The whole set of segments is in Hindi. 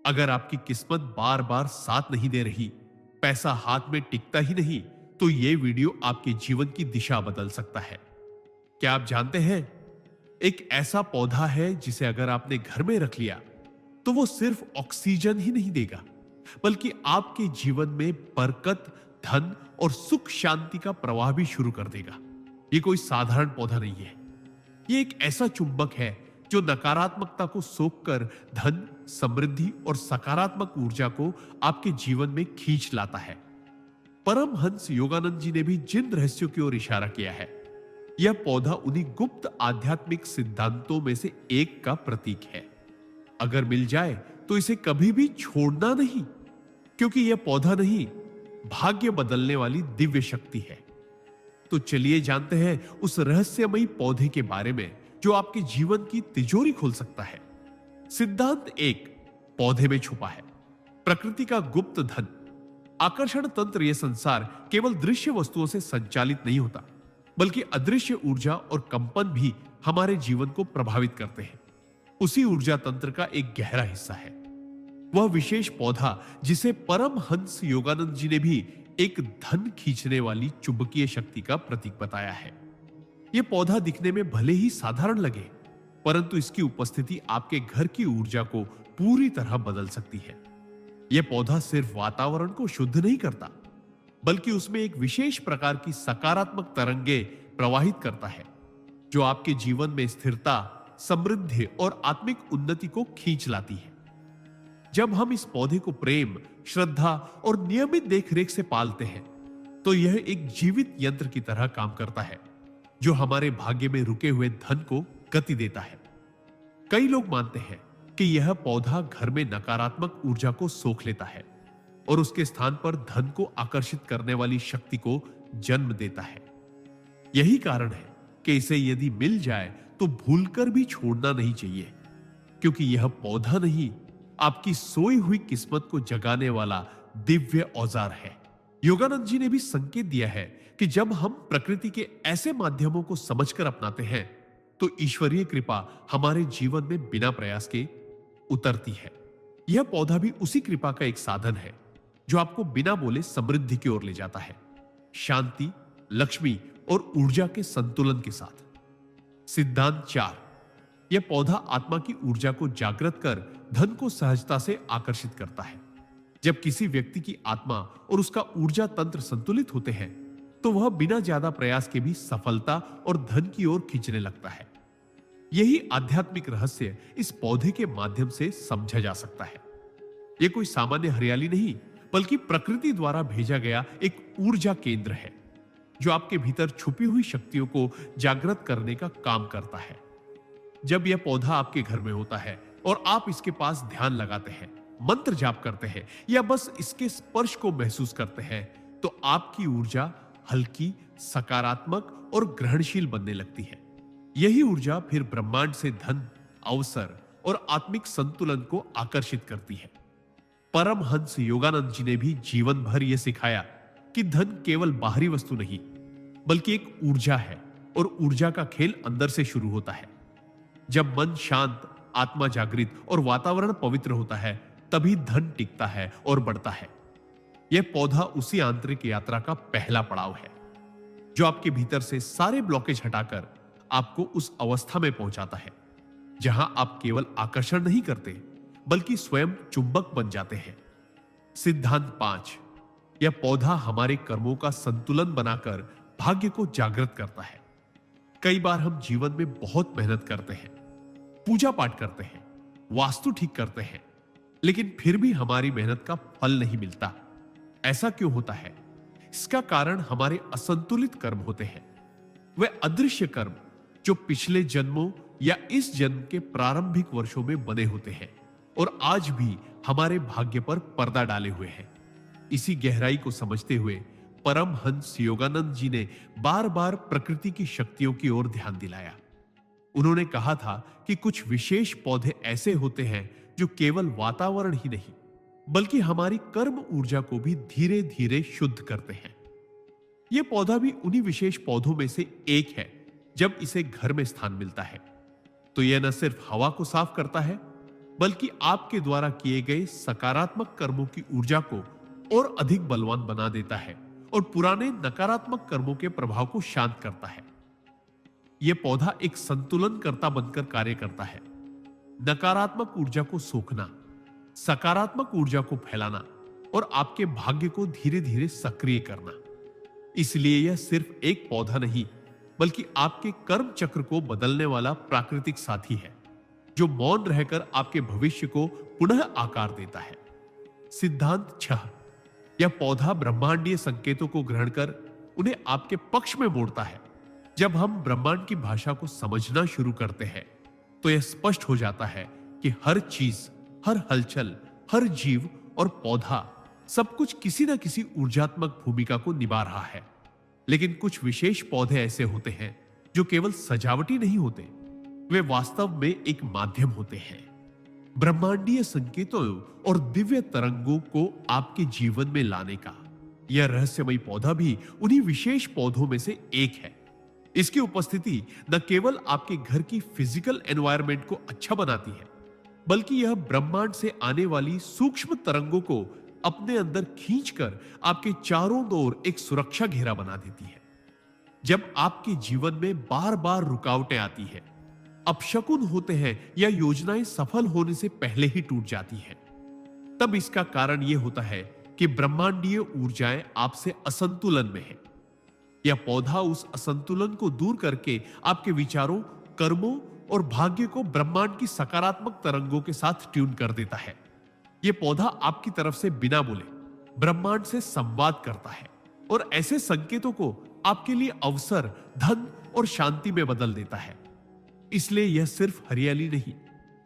अगर आपकी किस्मत बार बार साथ नहीं दे रही, पैसा हाथ में टिकता ही नहीं, तो यह वीडियो आपके जीवन की दिशा बदल सकता है। क्या आप जानते हैं, एक ऐसा पौधा है जिसे अगर आपने घर में रख लिया तो वो सिर्फ ऑक्सीजन ही नहीं देगा, बल्कि आपके जीवन में बरकत, धन और सुख शांति का प्रवाह भी शुरू कर देगा। ये कोई साधारण पौधा नहीं है। ये एक ऐसा चुंबक है जो नकारात्मकता को सोखकर धन, समृद्धि और सकारात्मक ऊर्जा को आपके जीवन में खींच लाता है। परमहंस योगानंद जी ने भी जिन रहस्यों की ओर इशारा किया है, यह पौधा उन्हीं गुप्त आध्यात्मिक सिद्धांतों में से एक का प्रतीक है। अगर मिल जाए तो इसे कभी भी छोड़ना नहीं, क्योंकि यह पौधा नहीं, भाग्य बदलने वाली दिव्य शक्ति है। तो चलिए जानते हैं उस रहस्यमयी पौधे के बारे में जो आपके जीवन की तिजोरी खोल सकता है। सिद्धांत 1 पौधे में छुपा है। प्रकृति का गुप्त धन। आकर्षण तंत्र यह संसार केवल दृश्य वस्तुओं से संचालित नहीं होता, बल्कि अदृश्य ऊर्जा और कंपन भी हमारे जीवन को प्रभावित करते हैं। उसी ऊर्जा तंत्र का एक गहरा हिस्सा है वह विशेष पौधा जिसे परमहंस योगानंद जी ने भी एक धन खींचने वाली चुंबकीय शक्ति का प्रतीक बताया है। यह पौधा दिखने में भले ही साधारण लगे, परंतु इसकी उपस्थिति आपके घर की ऊर्जा को पूरी तरह बदल सकती है। यह पौधा सिर्फ वातावरण को शुद्ध नहीं करता, बल्कि उसमें एक विशेष प्रकार की सकारात्मक तरंगे प्रवाहित करता है, जो आपके जीवन में स्थिरता, समृद्धि और आत्मिक उन्नति को खींच लाती है। जब हम इस पौधे को प्रेम, श्रद्धा और नियमित देखरेख से पालते हैं, तो यह एक जीवित यंत्र की तरह काम करता है, जो हमारे भाग्य में रुके हुए धन को गति देता है। कई लोग मानते हैं कि यह पौधा घर में नकारात्मक ऊर्जा को सोख लेता है और उसके स्थान पर धन को आकर्षित करने वाली शक्ति को जन्म देता है। यही कारण है कि इसे यदि मिल जाए तो भूलकर भी छोड़ना नहीं चाहिए, क्योंकि यह पौधा नहीं, आपकी सोई हुई किस्मत को जगाने वाला दिव्य औजार है। योगानंद जी ने भी संकेत दिया है कि जब हम प्रकृति के ऐसे माध्यमों को समझकर अपनाते हैं, तो ईश्वरीय कृपा हमारे जीवन में बिना प्रयास के उतरती है। यह पौधा भी उसी कृपा का एक साधन है जो आपको बिना बोले समृद्धि की ओर ले जाता है, शांति, लक्ष्मी और ऊर्जा के संतुलन के साथ। सिद्धांत 4 यह पौधा आत्मा की ऊर्जा को जागृत कर धन को सहजता से आकर्षित करता है। जब किसी व्यक्ति की आत्मा और उसका ऊर्जा तंत्र संतुलित होते हैं, तो वह बिना ज्यादा प्रयास के भी सफलता और धन की ओर खींचने लगता है। यही आध्यात्मिक रहस्य इस पौधे के माध्यम से समझा जा सकता है। यह कोई सामान्य हरियाली नहीं, बल्कि प्रकृति द्वारा भेजा गया एक ऊर्जा केंद्र है, जो आपके भीतर छुपी हुई शक्तियों को जागृत करने का काम करता है। जब यह पौधा आपके घर में होता है और आप इसके पास ध्यान लगाते हैं, मंत्र जाप करते हैं या बस इसके स्पर्श को महसूस करते हैं, तो आपकी ऊर्जा हल्की, सकारात्मक और ग्रहणशील बनने लगती है। यही ऊर्जा फिर ब्रह्मांड से धन, अवसर और आत्मिक संतुलन को आकर्षित करती है। परमहंस योगानंद जी ने भी जीवन भर यह सिखाया कि धन केवल बाहरी वस्तु नहीं, बल्कि एक ऊर्जा है और ऊर्जा का खेल अंदर से शुरू होता है। जब मन शांत, आत्मा जागृत और वातावरण पवित्र होता है, तभी धन टिकता है और बढ़ता है। यह पौधा उसी आंतरिक यात्रा का पहला पड़ाव है, जो आपके भीतर से सारे ब्लॉकेज हटाकर आपको उस अवस्था में पहुंचाता है जहां आप केवल आकर्षण नहीं करते, बल्कि स्वयं चुंबक बन जाते हैं। सिद्धांत 5 यह पौधा हमारे कर्मों का संतुलन बनाकर भाग्य को जागृत करता है। कई बार हम जीवन में बहुत मेहनत करते हैं, पूजा पाठ करते हैं, वास्तु ठीक करते हैं, लेकिन फिर भी हमारी मेहनत का फल नहीं मिलता। ऐसा क्यों होता है? इसका कारण हमारे असंतुलित कर्म होते हैं। वे अदृश्य कर्म जो पिछले जन्मों या इस जन्म के प्रारंभिक वर्षों में बने होते हैं और आज भी हमारे भाग्य पर पर्दा डाले हुए हैं। इसी गहराई को समझते हुए परमहंस योगानंद जी ने बार बार प्रकृति की शक्तियों की ओर ध्यान दिलाया। उन्होंने कहा था कि कुछ विशेष पौधे ऐसे होते हैं जो केवल वातावरण ही नहीं, बल्कि हमारी कर्म ऊर्जा को भी धीरे धीरे शुद्ध करते हैं। यह पौधा भी उन्हीं विशेष पौधों में से एक है। जब इसे घर में स्थान मिलता है, तो यह न सिर्फ हवा को साफ करता है, बल्कि आपके द्वारा किए गए सकारात्मक कर्मों की ऊर्जा को और अधिक बलवान बना देता है और पुराने नकारात्मक कर्मों के प्रभाव को शांत करता है। यह पौधा एक संतुलनकर्ता बनकर कार्य करता है। नकारात्मक ऊर्जा को सोखना, सकारात्मक ऊर्जा को फैलाना और आपके भाग्य को धीरे धीरे सक्रिय करना। इसलिए यह सिर्फ एक पौधा नहीं, बल्कि आपके कर्म चक्र को बदलने वाला प्राकृतिक साथी है, जो मौन रहकर आपके भविष्य को पुनः आकार देता है। सिद्धांत 6। यह पौधा ब्रह्मांडीय संकेतों को ग्रहण कर उन्हें आपके पक्ष में मोड़ता है। जब हम ब्रह्मांड की भाषा को समझना शुरू करते हैं, तो यह स्पष्ट हो जाता है कि हर चीज, हर हलचल, हर जीव और पौधा सब कुछ किसी न किसी ऊर्जात्मक भूमिका को निभा रहा है। लेकिन कुछ विशेष पौधे ऐसे होते हैं जो केवल सजावटी नहीं होते, वे वास्तव में एक माध्यम होते हैं। ब्रह्मांडीय संकेतों और दिव्य तरंगों को आपके जीवन में लाने का यह रहस्यमयी पौधा भी उन्हीं विशेष पौधों में से एक है। इसकी उपस्थिति न केवल आपके घर की फिजिकल एनवायरनमेंट को अच्छा बनाती है, बल्कि यह ब्रह्मांड से आने वाली सूक्ष्म तरंगों को अपने अंदर खींचकर आपके चारों ओर एक सुरक्षा घेरा बना देती है। जब आपके जीवन में बार बार रुकावटें आती हैं, अपशकुन होते हैं या योजनाएं सफल होने से पहले ही टूट जाती हैं, तब इसका कारण यह होता है कि ब्रह्मांडीय ऊर्जाएं आपसे असंतुलन में है। यह पौधा उस असंतुलन को दूर करके आपके विचारों, कर्मों और भाग्य को ब्रह्मांड की सकारात्मक तरंगों के साथ ट्यून कर देता है। यह पौधा आपकी तरफ से बिना बोले ब्रह्मांड से संवाद करता है और ऐसे संकेतों को आपके लिए अवसर, धन और शांति में बदल देता है। इसलिए यह सिर्फ हरियाली नहीं,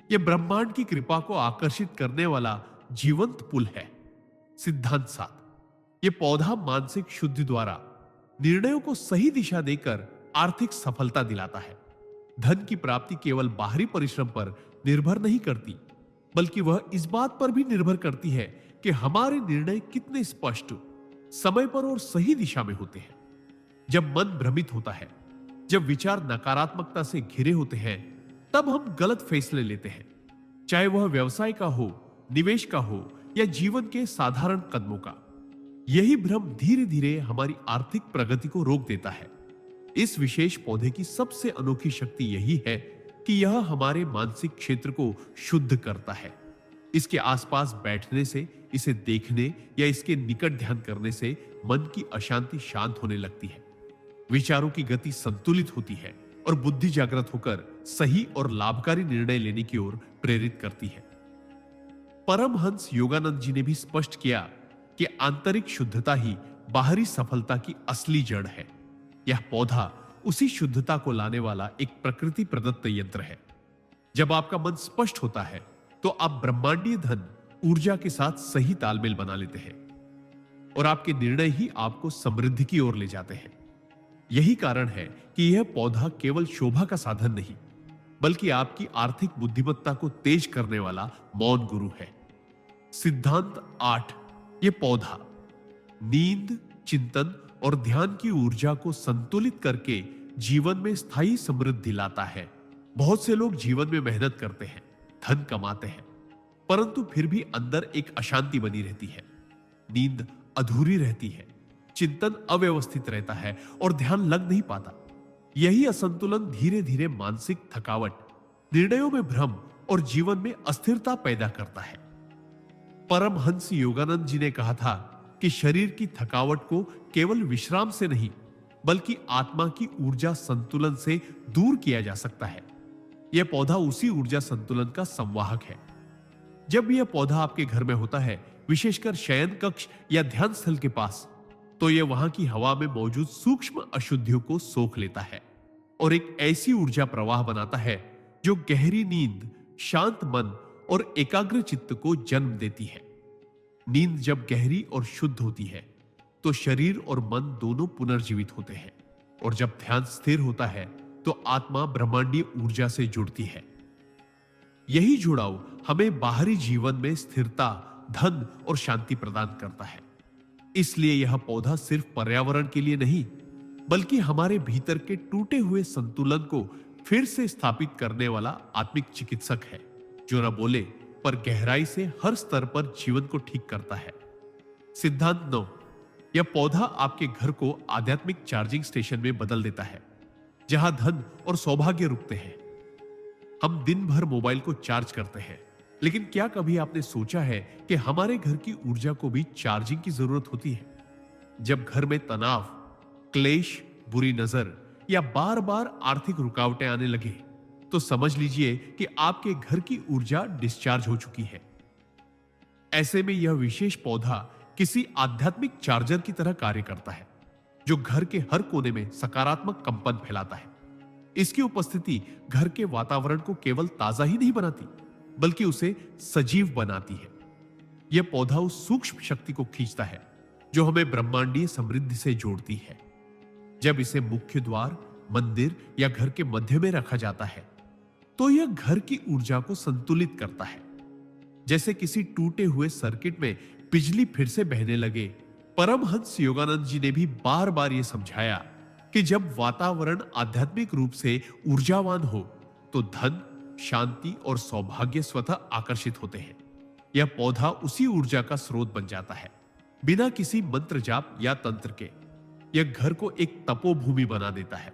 यह ब्रह्मांड की कृपा को आकर्षित करने वाला जीवंत पुल है। सिद्धांत 7। यह पौधा मानसिक शुद्धि द्वारा निर्णयों को सही दिशा देकर आर्थिक सफलता दिलाता है। धन की प्राप्ति केवल बाहरी परिश्रम पर निर्भर नहीं करती, बल्कि वह इस बात पर भी निर्भर करती है कि हमारे निर्णय कितने स्पष्ट, समय पर और सही दिशा में होते हैं। जब मन भ्रमित होता है, जब विचार नकारात्मकता से घिरे होते हैं, तब हम गलत फैसले लेते हैं, चाहे वह व्यवसाय का हो, निवेश का हो या जीवन के साधारण कदमों का। यही भ्रम धीरे धीरे हमारी आर्थिक प्रगति को रोक देता है। इस विशेष पौधे की सबसे अनोखी शक्ति यही है कि यह हमारे मानसिक क्षेत्र को शुद्ध करता है। इसके आसपास बैठने से, इसे देखने या इसके निकट ध्यान करने से मन की अशांति शांत होने लगती है, विचारों की गति संतुलित होती है और बुद्धि जागृत होकर सही और लाभकारी निर्णय लेने की ओर प्रेरित करती है। परमहंस योगानंद जी ने भी स्पष्ट किया कि आंतरिक शुद्धता ही बाहरी सफलता की असली जड़ है। यह पौधा उसी शुद्धता को लाने वाला एक प्रकृति प्रदत्त यंत्र है। जब आपका मन स्पष्ट होता है, तो आप ब्रह्मांडीय धन, ऊर्जा के साथ सही तालमेल बना लेते हैं और आपके निर्णय ही आपको समृद्धि की ओर ले जाते हैं। यही कारण है कि यह पौधा केवल शोभा का साधन नहीं, बल्कि आपकी आर्थिक बुद्धिमत्ता को तेज करने वाला मौन गुरु है। सिद्धांत 8। यह पौधा नींद, चिंतन और ध्यान की ऊर्जा को संतुलित करके जीवन में स्थायी समृद्धि लाता है। बहुत से लोग जीवन में मेहनत करते हैं, धन कमाते हैं, परंतु फिर भी अंदर एक अशांति बनी रहती है। नींद अधूरी रहती है, चिंतन अव्यवस्थित रहता है और ध्यान लग नहीं पाता। यही असंतुलन धीरे धीरे मानसिक थकावट, निर्णयों में भ्रम और जीवन में अस्थिरता पैदा करता है। परमहंस योगानंद जी ने कहा था कि शरीर की थकावट को केवल विश्राम से नहीं, बल्कि आत्मा की ऊर्जा संतुलन से दूर किया जा सकता है। यह पौधा उसी ऊर्जा संतुलन का संवाहक है। जब यह पौधा आपके घर में होता है, विशेषकर शयन कक्ष या ध्यान स्थल के पास, तो यह वहां की हवा में मौजूद सूक्ष्म अशुद्धियों को सोख लेता है और एक ऐसी ऊर्जा प्रवाह बनाता है जो गहरी नींद, शांत मन और एकाग्र चित्त को जन्म देती है। नींद जब गहरी और शुद्ध होती है, तो शरीर और मन दोनों पुनर्जीवित होते हैं और जब ध्यान स्थिर होता है, तो आत्मा ब्रह्मांडीय ऊर्जा से जुड़ती है। यही जुड़ाव हमें बाहरी जीवन में स्थिरता, धन और शांति प्रदान करता है। इसलिए यह पौधा सिर्फ पर्यावरण के लिए नहीं, बल्कि हमारे भीतर के टूटे हुए संतुलन को फिर से स्थापित करने वाला आत्मिक चिकित्सक है, जो न बोले पर गहराई से हर स्तर पर जीवन को ठीक करता है। सिद्धांत 9, यह पौधा आपके घर को आध्यात्मिक चार्जिंग स्टेशन में बदल देता है, जहां धन और सौभाग्य रुकते हैं। हम दिन भर मोबाइल को चार्ज करते हैं, लेकिन क्या कभी आपने सोचा है कि हमारे घर की ऊर्जा को भी चार्जिंग की जरूरत होती है? जब घर में तनाव, क्लेश, बुरी नजर या बार बार आर्थिक रुकावटें आने लगे, तो समझ लीजिए कि आपके घर की ऊर्जा डिस्चार्ज हो चुकी है। ऐसे में यह विशेष पौधा किसी आध्यात्मिक चार्जर की तरह कार्य करता है, जो घर के हर कोने में सकारात्मक कंपन फैलाता है। इसकी उपस्थिति घर के वातावरण को केवल ताजा ही नहीं बनाती, बल्कि उसे सजीव बनाती है। यह पौधा उस सूक्ष्म शक्ति को खींचता है जो हमें ब्रह्मांडीय समृद्धि से जोड़ती है। जब इसे मुख्य द्वार, मंदिर या घर के मध्य में रखा जाता है, तो यह घर की ऊर्जा को संतुलित करता है। जैसे किसी टूटे हुए सर्किट में बिजली फिर से बहने लगे, परमहंस योगानंद जी ने भी बार बार यह समझाया कि जब वातावरण आध्यात्मिक रूप से ऊर्जावान हो, तो धन, शांति और सौभाग्य स्वतः आकर्षित होते हैं। यह पौधा उसी ऊर्जा का स्रोत बन जाता है। बिना किसी मंत्र जाप या तंत्र के यह घर को एक तपोभूमि बना देता है,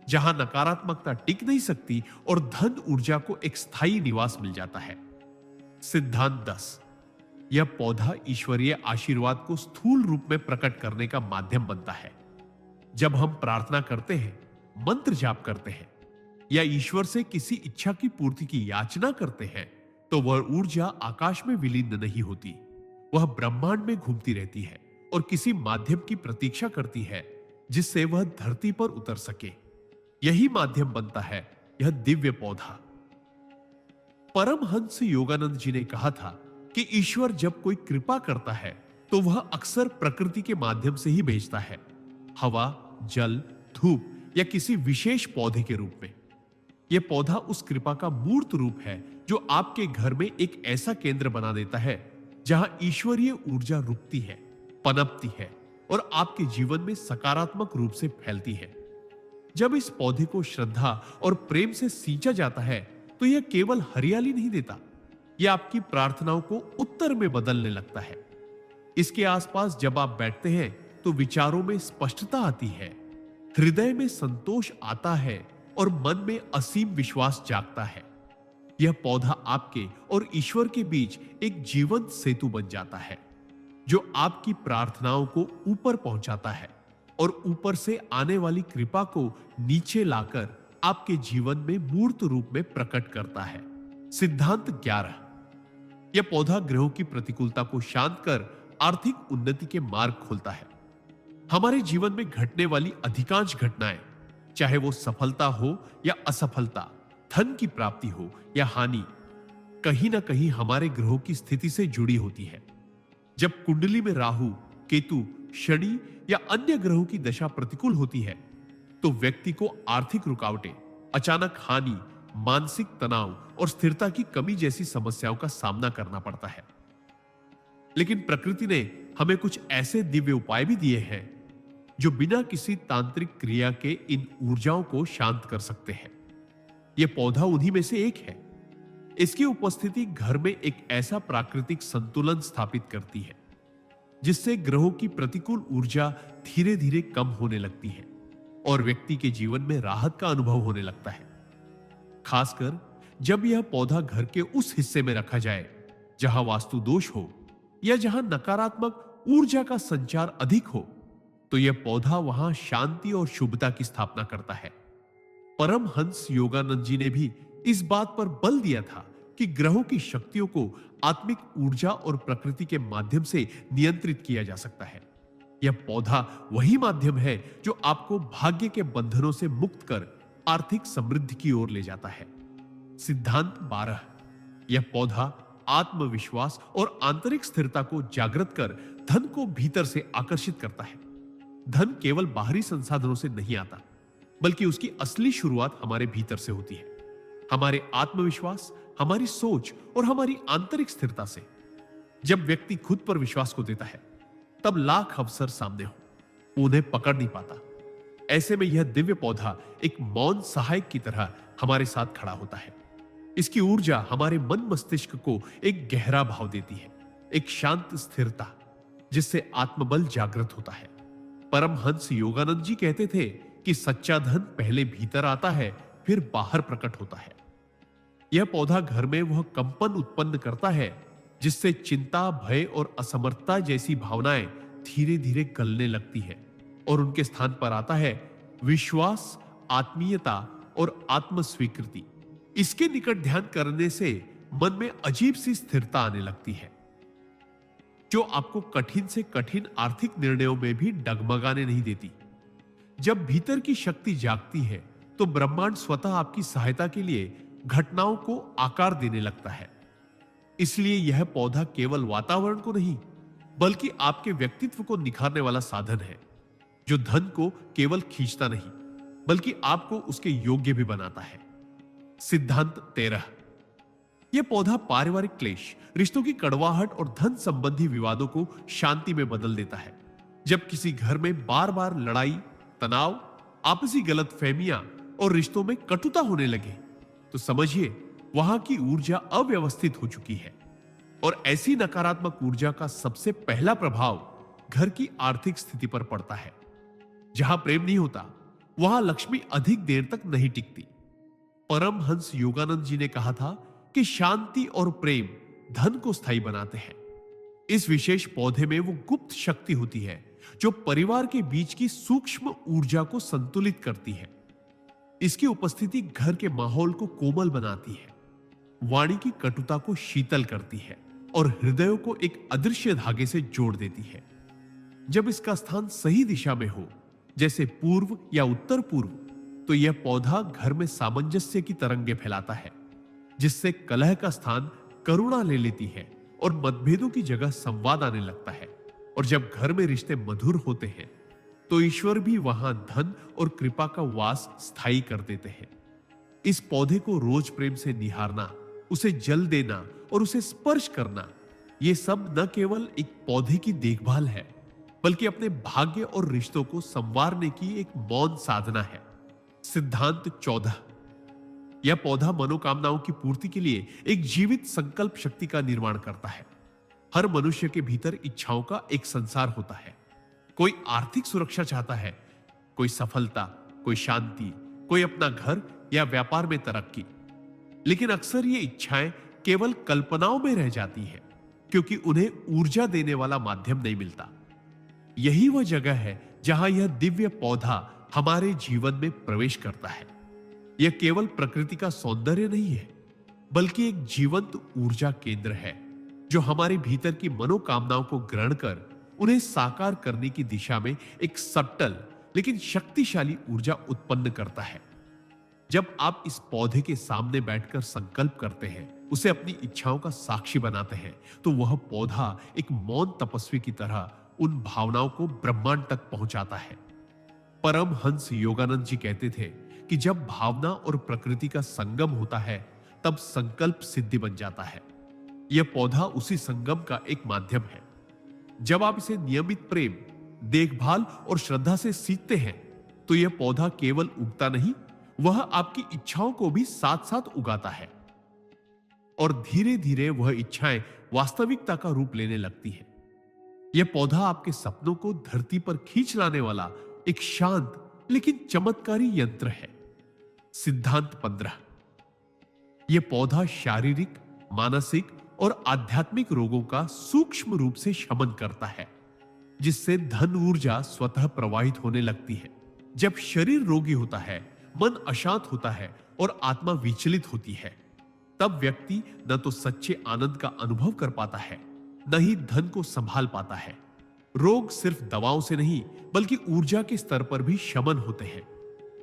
जहां नकारात्मकता टिक नहीं सकती और धन ऊर्जा को एक स्थायी निवास मिल जाता है। सिद्धांत 10, यह पौधा ईश्वरीय आशीर्वाद को स्थूल रूप में प्रकट करने का माध्यम बनता है। जब हम प्रार्थना करते हैं, मंत्र जाप करते हैं या ईश्वर से किसी इच्छा की पूर्ति की याचना करते हैं, तो वह ऊर्जा आकाश में विलीन नहीं होती, वह ब्रह्मांड में घूमती रहती है और किसी माध्यम की प्रतीक्षा करती है जिससे वह धरती पर उतर सके। यही माध्यम बनता है यह दिव्य पौधा। परमहंस योगानंद जी ने कहा था कि ईश्वर जब कोई कृपा करता है तो वह अक्सर प्रकृति के माध्यम से ही भेजता है, हवा, जल, धूप या किसी विशेष पौधे के रूप में। यह पौधा उस कृपा का मूर्त रूप है जो आपके घर में एक ऐसा केंद्र बना देता है जहां ईश्वरीय ऊर्जा रुकती है, पनपती है और आपके जीवन में सकारात्मक रूप से फैलती है। जब इस पौधे को श्रद्धा और प्रेम से सींचा जाता है, तो यह केवल हरियाली नहीं देता, यह आपकी प्रार्थनाओं को उत्तर में बदलने लगता है। इसके आसपास जब आप बैठते हैं, तो विचारों में स्पष्टता आती है, हृदय में संतोष आता है और मन में असीम विश्वास जागता है। यह पौधा आपके और ईश्वर के बीच एक जीवंत सेतु बन जाता है, जो आपकी प्रार्थनाओं को ऊपर पहुंचाता है और ऊपर से आने वाली कृपा को नीचे लाकर आपके जीवन में मूर्त रूप में प्रकट करता है। सिद्धांत 11, यह पौधा ग्रहों की प्रतिकूलता को शांत कर आर्थिक उन्नति के मार्ग खोलता है। हमारे जीवन में घटने वाली अधिकांश घटनाएं, चाहे वो सफलता हो या असफलता, धन की प्राप्ति हो या हानि, कहीं ना कहीं हमारे ग्रहों की स्थिति से जुड़ी होती है। जब कुंडली में राहु, केतु, शनि या अन्य ग्रहों की दशा प्रतिकूल होती है, तो व्यक्ति को आर्थिक रुकावटें, अचानक हानि, मानसिक तनाव और स्थिरता की कमी जैसी समस्याओं का सामना करना पड़ता है। लेकिन प्रकृति ने हमें कुछ ऐसे दिव्य उपाय भी दिए हैं जो बिना किसी तांत्रिक क्रिया के इन ऊर्जाओं को शांत कर सकते हैं। यह पौधा उन्हीं में से एक है। इसकी उपस्थिति घर में एक ऐसा प्राकृतिक संतुलन स्थापित करती है जिससे ग्रहों की प्रतिकूल ऊर्जा धीरे धीरे कम होने लगती है और व्यक्ति के जीवन में राहत का अनुभव होने लगता है। खासकर जब यह पौधा घर के उस हिस्से में रखा जाए जहां वास्तु दोष हो या जहां नकारात्मक ऊर्जा का संचार अधिक हो, तो यह पौधा वहां शांति और शुभता की स्थापना करता है। परमहंस योगानंद जी ने भी इस बात पर बल दिया था कि ग्रहों की शक्तियों को आत्मिक ऊर्जा और प्रकृति के माध्यम से नियंत्रित किया जा सकता है। यह पौधा वही माध्यम है जो आपको भाग्य के बंधनों से मुक्त कर आर्थिक समृद्धि की ओर ले जाता है। सिद्धांत 12, यह पौधा आत्मविश्वास और आंतरिक स्थिरता को जागृत कर धन को भीतर से आकर्षित करता है। धन केवल बाहरी संसाधनों से नहीं आता, बल्कि उसकी असली शुरुआत हमारे भीतर से होती है, हमारे आत्मविश्वास, हमारी सोच और हमारी आंतरिक स्थिरता से। जब व्यक्ति खुद पर विश्वास को देता है, तब लाख अवसर सामने हो, उन्हें पकड़ नहीं पाता। ऐसे में यह दिव्य पौधा एक मौन सहायक की तरह हमारे साथ खड़ा होता है। इसकी ऊर्जा हमारे मन मस्तिष्क को एक गहरा भाव देती है, एक शांत स्थिरता, जिससे आत्मबल जागृत होता है। परमहंस योगानंद जी कहते थे कि सच्चा धन पहले भीतर आता है, फिर बाहर प्रकट होता है। यह पौधा घर में वह कंपन उत्पन्न करता है जिससे चिंता, भय और असमर्थता जैसी भावनाएं धीरे धीरे गलने लगती है और उनके स्थान पर आता है विश्वास, आत्मीयता और आत्म स्वीकृति। इसके निकट ध्यान करने से मन में अजीब सी स्थिरता आने लगती है, जो आपको कठिन से कठिन आर्थिक निर्णयों में भी डगमगाने नहीं देती। जब भीतर की शक्ति जागती है तो ब्रह्मांड स्वतः आपकी सहायता के लिए घटनाओं को आकार देने लगता है। इसलिए यह पौधा केवल वातावरण को नहीं, बल्कि आपके व्यक्तित्व को निखारने वाला साधन है, जो धन को केवल खींचता नहीं, बल्कि आपको उसके योग्य भी बनाता है। सिद्धांत 13। यह पौधा पारिवारिक क्लेश, रिश्तों की कड़वाहट और धन संबंधी विवादों को शांति में बदल देता है। जब किसी घर में बार बार लड़ाई, तनाव, आपसी गलतफहमियां और रिश्तों में कटुता होने लगे, तो समझिए वहां की ऊर्जा अव्यवस्थित हो चुकी है। और ऐसी नकारात्मक ऊर्जा का सबसे पहला प्रभाव घर की आर्थिक स्थिति पर पड़ता है। जहां प्रेम नहीं होता, वहां लक्ष्मी अधिक देर तक नहीं टिकती। परमहंस योगानंद जी ने कहा था कि शांति और प्रेम धन को स्थायी बनाते हैं। इस विशेष पौधे में वो गुप्त शक्ति होती है जो परिवार के बीच की सूक्ष्म ऊर्जा को संतुलित करती है। इसकी उपस्थिति घर के माहौल को कोमल बनाती है, वाणी की कटुता को शीतल करती है और हृदयों को एक अदृश्य धागे से जोड़ देती है। जब इसका स्थान सही दिशा में हो, जैसे पूर्व या उत्तर पूर्व, तो यह पौधा घर में सामंजस्य की तरंगे फैलाता है, जिससे कलह का स्थान करुणा ले लेती है और मतभेदों की जगह संवाद आने लगता है। और जब घर में रिश्ते मधुर होते हैं, तो ईश्वर भी वहां धन और कृपा का वास स्थायी कर देते हैं। इस पौधे को रोज प्रेम से निहारना, उसे जल देना और उसे स्पर्श करना, यह सब न केवल एक पौधे की देखभाल है, बल्कि अपने भाग्य और रिश्तों को संवारने की एक मौन साधना है। सिद्धांत 14। यह पौधा मनोकामनाओं की पूर्ति के लिए एक जीवित संकल्प शक्ति का निर्माण करता है। हर मनुष्य के भीतर इच्छाओं का एक संसार होता है। कोई आर्थिक सुरक्षा चाहता है, कोई सफलता, कोई शांति, कोई अपना घर या व्यापार में तरक्की। लेकिन अक्सर ये इच्छाएं केवल कल्पनाओं में रह जाती हैं, क्योंकि उन्हें ऊर्जा देने वाला माध्यम नहीं मिलता। यही वह जगह है जहां यह दिव्य पौधा हमारे जीवन में प्रवेश करता है। यह केवल प्रकृति का सौंदर्य नहीं है, बल्कि एक जीवंत ऊर्जा केंद्र है, जो हमारे भीतर की मनोकामनाओं को ग्रहण कर उन्हें साकार करने की दिशा में एक सटल लेकिन शक्तिशाली ऊर्जा उत्पन्न करता है। जब आप इस पौधे के सामने बैठकर संकल्प करते हैं, उसे अपनी इच्छाओं का साक्षी बनाते हैं, तो वह पौधा एक मौन तपस्वी की तरह उन भावनाओं को ब्रह्मांड तक पहुंचाता है। परमहंस योगानंद जी कहते थे कि जब भावना और प्रकृति का संगम होता है, तब संकल्प सिद्धि बन जाता है। यह पौधा उसी संगम का एक माध्यम है। जब आप इसे नियमित प्रेम, देखभाल और श्रद्धा से सींचते हैं, तो यह पौधा केवल उगता नहीं, वह आपकी इच्छाओं को भी साथ साथ उगाता है और धीरे धीरे वह इच्छाएं वास्तविकता का रूप लेने लगती हैं। यह पौधा आपके सपनों को धरती पर खींच लाने वाला एक शांत लेकिन चमत्कारी यंत्र है। सिद्धांत 15। यह पौधा शारीरिक, मानसिक और आध्यात्मिक रोगों का सूक्ष्म रूप से शमन करता है, जिससे धन ऊर्जा स्वतः प्रवाहित होने लगती है। जब शरीर रोगी होता है, मन अशांत होता है और आत्मा विचलित होती है, तब व्यक्ति न तो सच्चे आनंद का अनुभव कर पाता है, न ही धन को संभाल पाता है। रोग सिर्फ दवाओं से नहीं, बल्कि ऊर्जा के स्तर पर भी शमन होते हैं।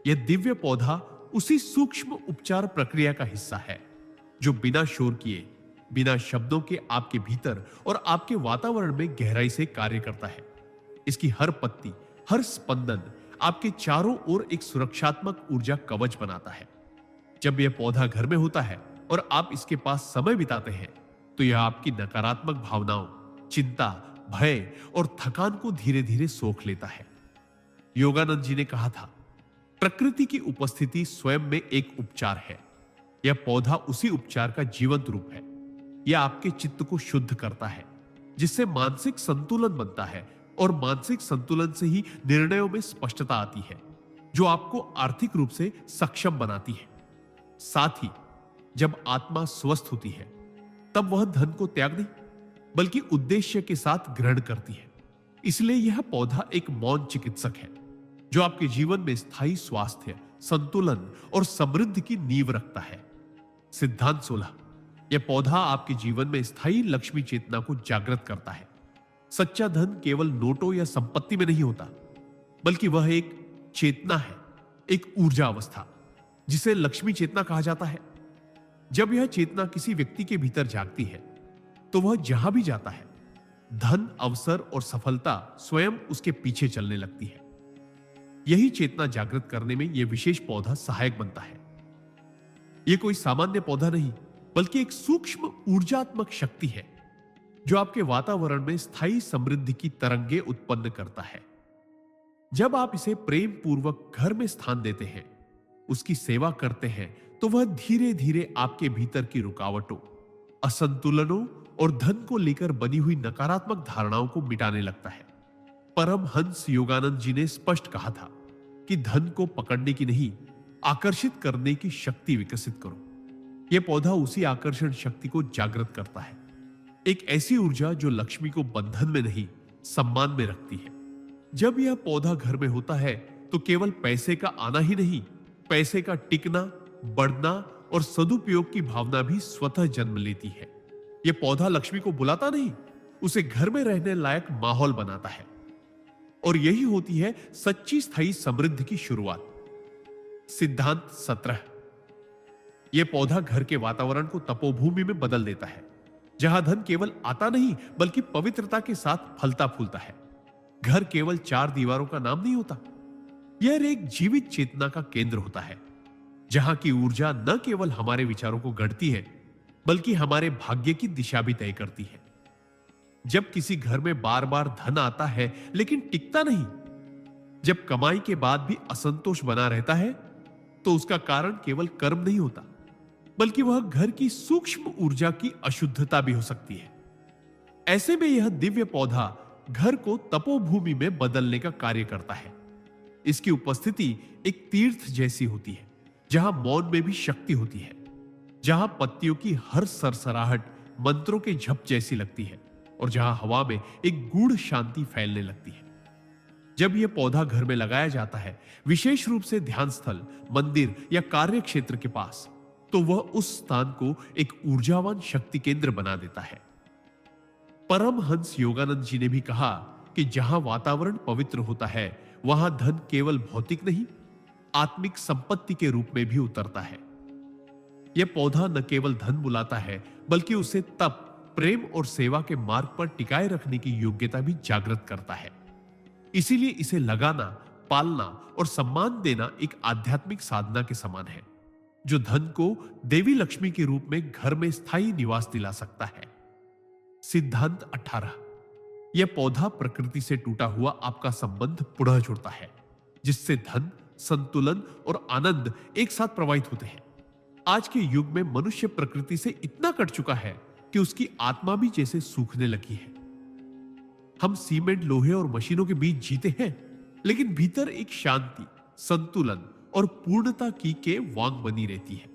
यह दिव्य पौधा उसी सूक्ष्म उपचार प्रक्रिया का हिस्सा है, जो बिना शोर किए, बिना शब्दों के आपके भीतर और आपके वातावरण में गहराई से कार्य करता है। इसकी हर पत्ती, हर स्पंदन आपके चारों ओर एक सुरक्षात्मक ऊर्जा कवच बनाता है। जब यह पौधा घर में होता है और आप इसके पास समय बिताते हैं, तो यह आपकी नकारात्मक भावनाओं, चिंता, भय और थकान को धीरे धीरे सोख लेता है। योगानंद जी ने कहा था, प्रकृति की उपस्थिति स्वयं में एक उपचार है। यह पौधा उसी उपचार का जीवंत रूप है। यह आपके चित्त को शुद्ध करता है, जिससे मानसिक संतुलन बनता है, और मानसिक संतुलन से ही निर्णयों में स्पष्टता आती है, जो आपको आर्थिक रूप से सक्षम बनाती है। साथ ही जब आत्मा स्वस्थ होती है, तब वह धन को त्याग नहीं, बल्कि उद्देश्य के साथ ग्रहण करती है। इसलिए यह पौधा एक मौन चिकित्सक है, जो आपके जीवन में स्थायी स्वास्थ्य, संतुलन और समृद्धि की नींव रखता है। सिद्धांत 16। यह पौधा आपके जीवन में स्थायी लक्ष्मी चेतना को जागृत करता है। सच्चा धन केवल नोटों या संपत्ति में नहीं होता, बल्कि वह एक चेतना है, एक ऊर्जा अवस्था, जिसे लक्ष्मी चेतना कहा जाता है। जब यह चेतना किसी व्यक्ति के भीतर जागती है, तो वह जहां भी जाता है, धन, अवसर और सफलता स्वयं उसके पीछे चलने लगती है। यही चेतना जागृत करने में यह विशेष पौधा सहायक बनता है। यह कोई सामान्य पौधा नहीं, बल्कि एक सूक्ष्म ऊर्जात्मक शक्ति है, जो आपके वातावरण में स्थायी समृद्धि की तरंगे उत्पन्न करता है। जब आप इसे प्रेम पूर्वक घर में स्थान देते हैं, उसकी सेवा करते हैं, तो वह धीरे धीरे आपके भीतर की रुकावटों, असंतुलनों और धन को लेकर बनी हुई नकारात्मक धारणाओं को मिटाने लगता है। परमहंस योगानंद जी ने स्पष्ट कहा था कि धन को पकड़ने की नहीं, आकर्षित करने की शक्ति विकसित करो। यह पौधा उसी आकर्षण शक्ति को जागृत करता है, एक ऐसी ऊर्जा जो लक्ष्मी को बंधन में नहीं, सम्मान में रखती है। जब यह पौधा घर में होता है, तो केवल पैसे का आना ही नहीं, पैसे का टिकना, बढ़ना और सदुपयोग की भावना भी स्वतः जन्म लेती है। यह पौधा लक्ष्मी को बुलाता नहीं, उसे घर में रहने लायक माहौल बनाता है, और यही होती है सच्ची स्थायी समृद्धि की शुरुआत। सिद्धांत 17। यह पौधा घर के वातावरण को तपोभूमि में बदल देता है, जहां धन केवल आता नहीं, बल्कि पवित्रता के साथ फलता फूलता है। घर केवल चार दीवारों का नाम नहीं होता, यह एक जीवित चेतना का केंद्र होता है, जहां की ऊर्जा न केवल हमारे विचारों को गढ़ती है, बल्कि हमारे भाग्य की दिशा भी तय करती है। जब किसी घर में बार बार धन आता है लेकिन टिकता नहीं, जब कमाई के बाद भी असंतोष बना रहता है, तो उसका कारण केवल कर्म नहीं होता, बल्कि वह घर की सूक्ष्म ऊर्जा की अशुद्धता भी हो सकती है। ऐसे में यह दिव्य पौधा घर को तपोभूमि में बदलने का कार्य करता है। इसकी उपस्थिति एक तीर्थ जैसी होती है, जहां मौन में भी शक्ति होती है, जहां पत्तियों की हर सरसराहट मंत्रों के झप जैसी लगती है, और जहां हवा में एक गूढ़ शांति फैलने लगती है। जब यह पौधा घर में लगाया जाता है, विशेष रूप से ध्यान स्थल, मंदिर या कार्य क्षेत्र के पास, तो वह उस स्थान को एक ऊर्जावान शक्ति केंद्र बना देता है। परमहंस योगानंद जी ने भी कहा कि जहां वातावरण पवित्र होता है, वहां धन केवल भौतिक नहीं, आत्मिक संपत्ति के रूप में भी उतरता है। यह पौधा न केवल धन बुलाता है, बल्कि उसे तप, प्रेम और सेवा के मार्ग पर टिकाए रखने की योग्यता भी जागृत करता है। इसीलिए इसे लगाना, पालना और सम्मान देना एक आध्यात्मिक साधना के समान है, जो धन को देवी लक्ष्मी के रूप में घर में स्थायी निवास दिला सकता है। सिद्धांत 18। यह पौधा प्रकृति से टूटा हुआ आपका संबंध पुनः जुड़ता है, जिससे धन, संतुलन और आनंद एक साथ प्रवाहित होते हैं। आज के युग में मनुष्य प्रकृति से इतना कट चुका है कि उसकी आत्मा भी जैसे सूखने लगी है। हम सीमेंट, लोहे और मशीनों के बीच जीते हैं, लेकिन भीतर एक शांति, संतुलन और पूर्णता की के वांग बनी रहती है।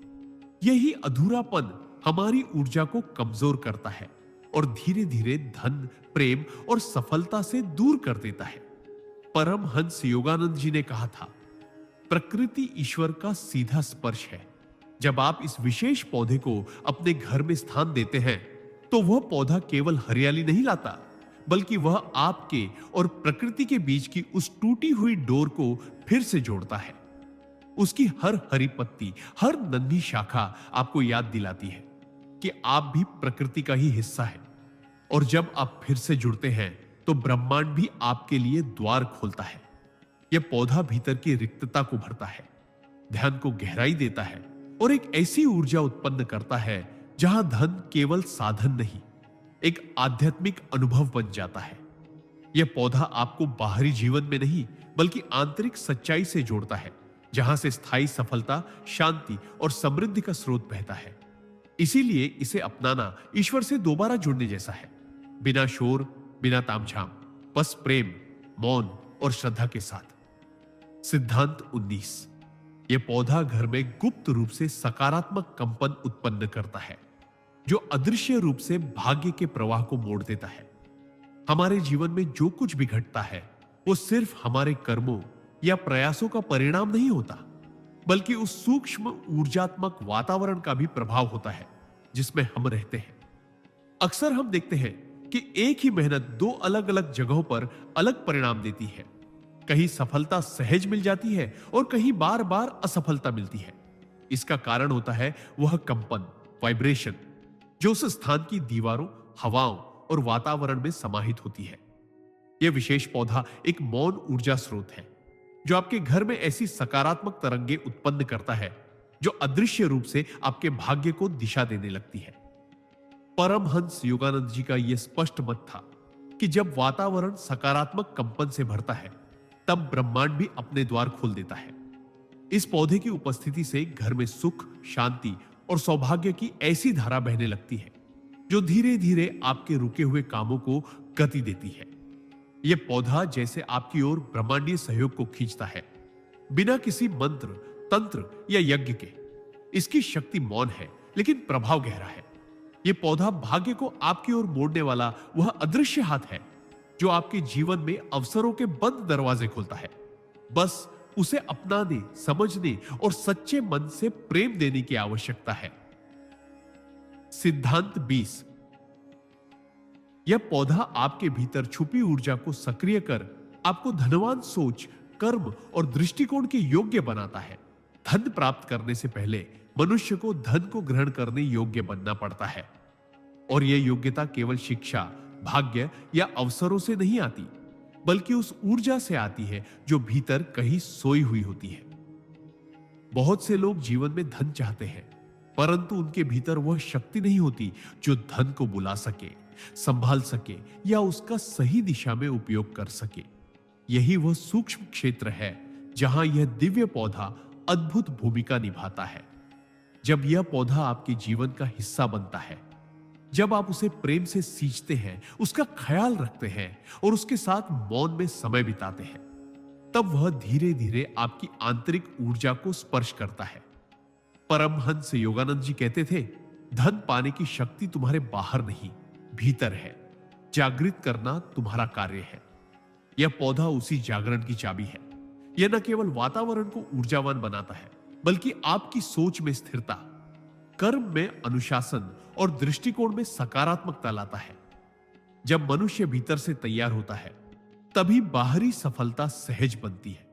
यही अधूरापन हमारी ऊर्जा को कमजोर करता है और धीरे धीरे धन, प्रेम और सफलता से दूर कर देता है। परमहंस योगानंद जी ने कहा था, प्रकृति ईश्वर का सीधा स्पर्श है। जब आप इस विशेष पौधे को अपने घर में स्थान देते हैं, तो वह पौधा केवल हरियाली नहीं लाता, बल्कि वह आपके और प्रकृति के बीच की उस टूटी हुई डोर को फिर से जोड़ता है। उसकी हर हरी पत्ती, हर नन्ही शाखा आपको याद दिलाती है कि आप भी प्रकृति का ही हिस्सा है, और जब आप फिर से जुड़ते हैं, तो ब्रह्मांड भी आपके लिए द्वार खोलता है। यह पौधा भीतर की रिक्तता को भरता है, ध्यान को गहराई देता है और एक ऐसी ऊर्जा उत्पन्न करता है जहां धन केवल साधन नहीं, एक आध्यात्मिक अनुभव बन जाता है। यह पौधा आपको बाहरी जीवन में नहीं, बल्कि आंतरिक सच्चाई से जोड़ता है, जहां से स्थायी सफलता, शांति और समृद्धि का स्रोत बहता है। इसीलिए इसे अपनाना ईश्वर से दोबारा जुड़ने जैसा है, बिना शोर, बिना तामझाम, बस प्रेम, मौन और श्रद्धा के साथ। सिद्धांत 19। यह पौधा घर में गुप्त रूप से सकारात्मक कंपन उत्पन्न करता है, जो अदृश्य रूप से भाग्य के प्रवाह को मोड़ देता है। हमारे जीवन में जो कुछ भी घटता है वो सिर्फ हमारे कर्मों या प्रयासों का परिणाम नहीं होता, बल्कि उस सूक्ष्म ऊर्जात्मक वातावरण का भी प्रभाव होता है जिसमें हम रहते हैं। अक्सर हम देखते हैं कि एक ही मेहनत दो अलग अलग जगहों पर अलग परिणाम देती है। कहीं सफलता सहज मिल जाती है और कहीं बार बार असफलता मिलती है। इसका कारण होता है वह कंपन, वाइब्रेशन, जो उस स्थान की दीवारों, हवाओं और वातावरण में समाहित होती है। यह विशेष पौधा एक मौन ऊर्जा स्रोत है, जो आपके घर में ऐसी सकारात्मक तरंगे उत्पन्न करता है जो अदृश्य रूप से आपके भाग्य को दिशा देने लगती है। परमहंस योगानंद जी का यह स्पष्ट मत था कि जब वातावरण सकारात्मक कंपन से भरता है, तब ब्रह्मांड भी अपने द्वार खोल देता है। इस पौधे की उपस्थिति से घर में सुख, शांति और सौभाग्य की ऐसी धारा बहने लगती है जो धीरे धीरे आपके रुके हुए कामों को गति देती है। यह पौधा जैसे आपकी ओर ब्रह्मांडीय सहयोग को खींचता है, बिना किसी मंत्र, तंत्र या यज्ञ के। इसकी शक्ति मौन है, लेकिन प्रभाव गहरा है। यह पौधा भाग्य को आपकी ओर मोड़ने वाला वह अदृश्य हाथ है जो आपके जीवन में अवसरों के बंद दरवाजे खोलता है। बस उसे अपनाने, समझने और सच्चे मन से प्रेम देने की आवश्यकता है। सिद्धांत 20। यह पौधा आपके भीतर छुपी ऊर्जा को सक्रिय कर आपको धनवान सोच, कर्म और दृष्टिकोण के योग्य बनाता है। धन प्राप्त करने से पहले मनुष्य को धन को ग्रहण करने योग्य बनना पड़ता है, और यह योग्यता केवल शिक्षा, भाग्य या अवसरों से नहीं आती, बल्कि उस ऊर्जा से आती है जो भीतर कहीं सोई हुई होती है। बहुत से लोग जीवन में धन चाहते हैं, परंतु उनके भीतर वह शक्ति नहीं होती जो धन को बुला सके, संभाल सके या उसका सही दिशा में उपयोग कर सके। यही वह सूक्ष्म क्षेत्र है जहां यह दिव्य पौधा अद्भुत भूमिका निभाता है। जब यह पौधा आपके जीवन का हिस्सा बनता है, जब आप उसे प्रेम से सींचते हैं, उसका ख्याल रखते हैं और उसके साथ मौन में समय बिताते हैं, तब वह धीरे धीरे आपकी आंतरिक ऊर्जा को स्पर्श करता है। परमहंस योगानंद जी कहते थे, धन पाने की शक्ति तुम्हारे बाहर नहीं, भीतर है। जागृत करना तुम्हारा कार्य है। यह पौधा उसी जागरण की चाबी है। यह न केवल वातावरण को ऊर्जावान बनाता है, बल्कि आपकी सोच में स्थिरता, कर्म में अनुशासन और दृष्टिकोण में सकारात्मकता लाता है। जब मनुष्य भीतर से तैयार होता है, तभी बाहरी सफलता सहज बनती है।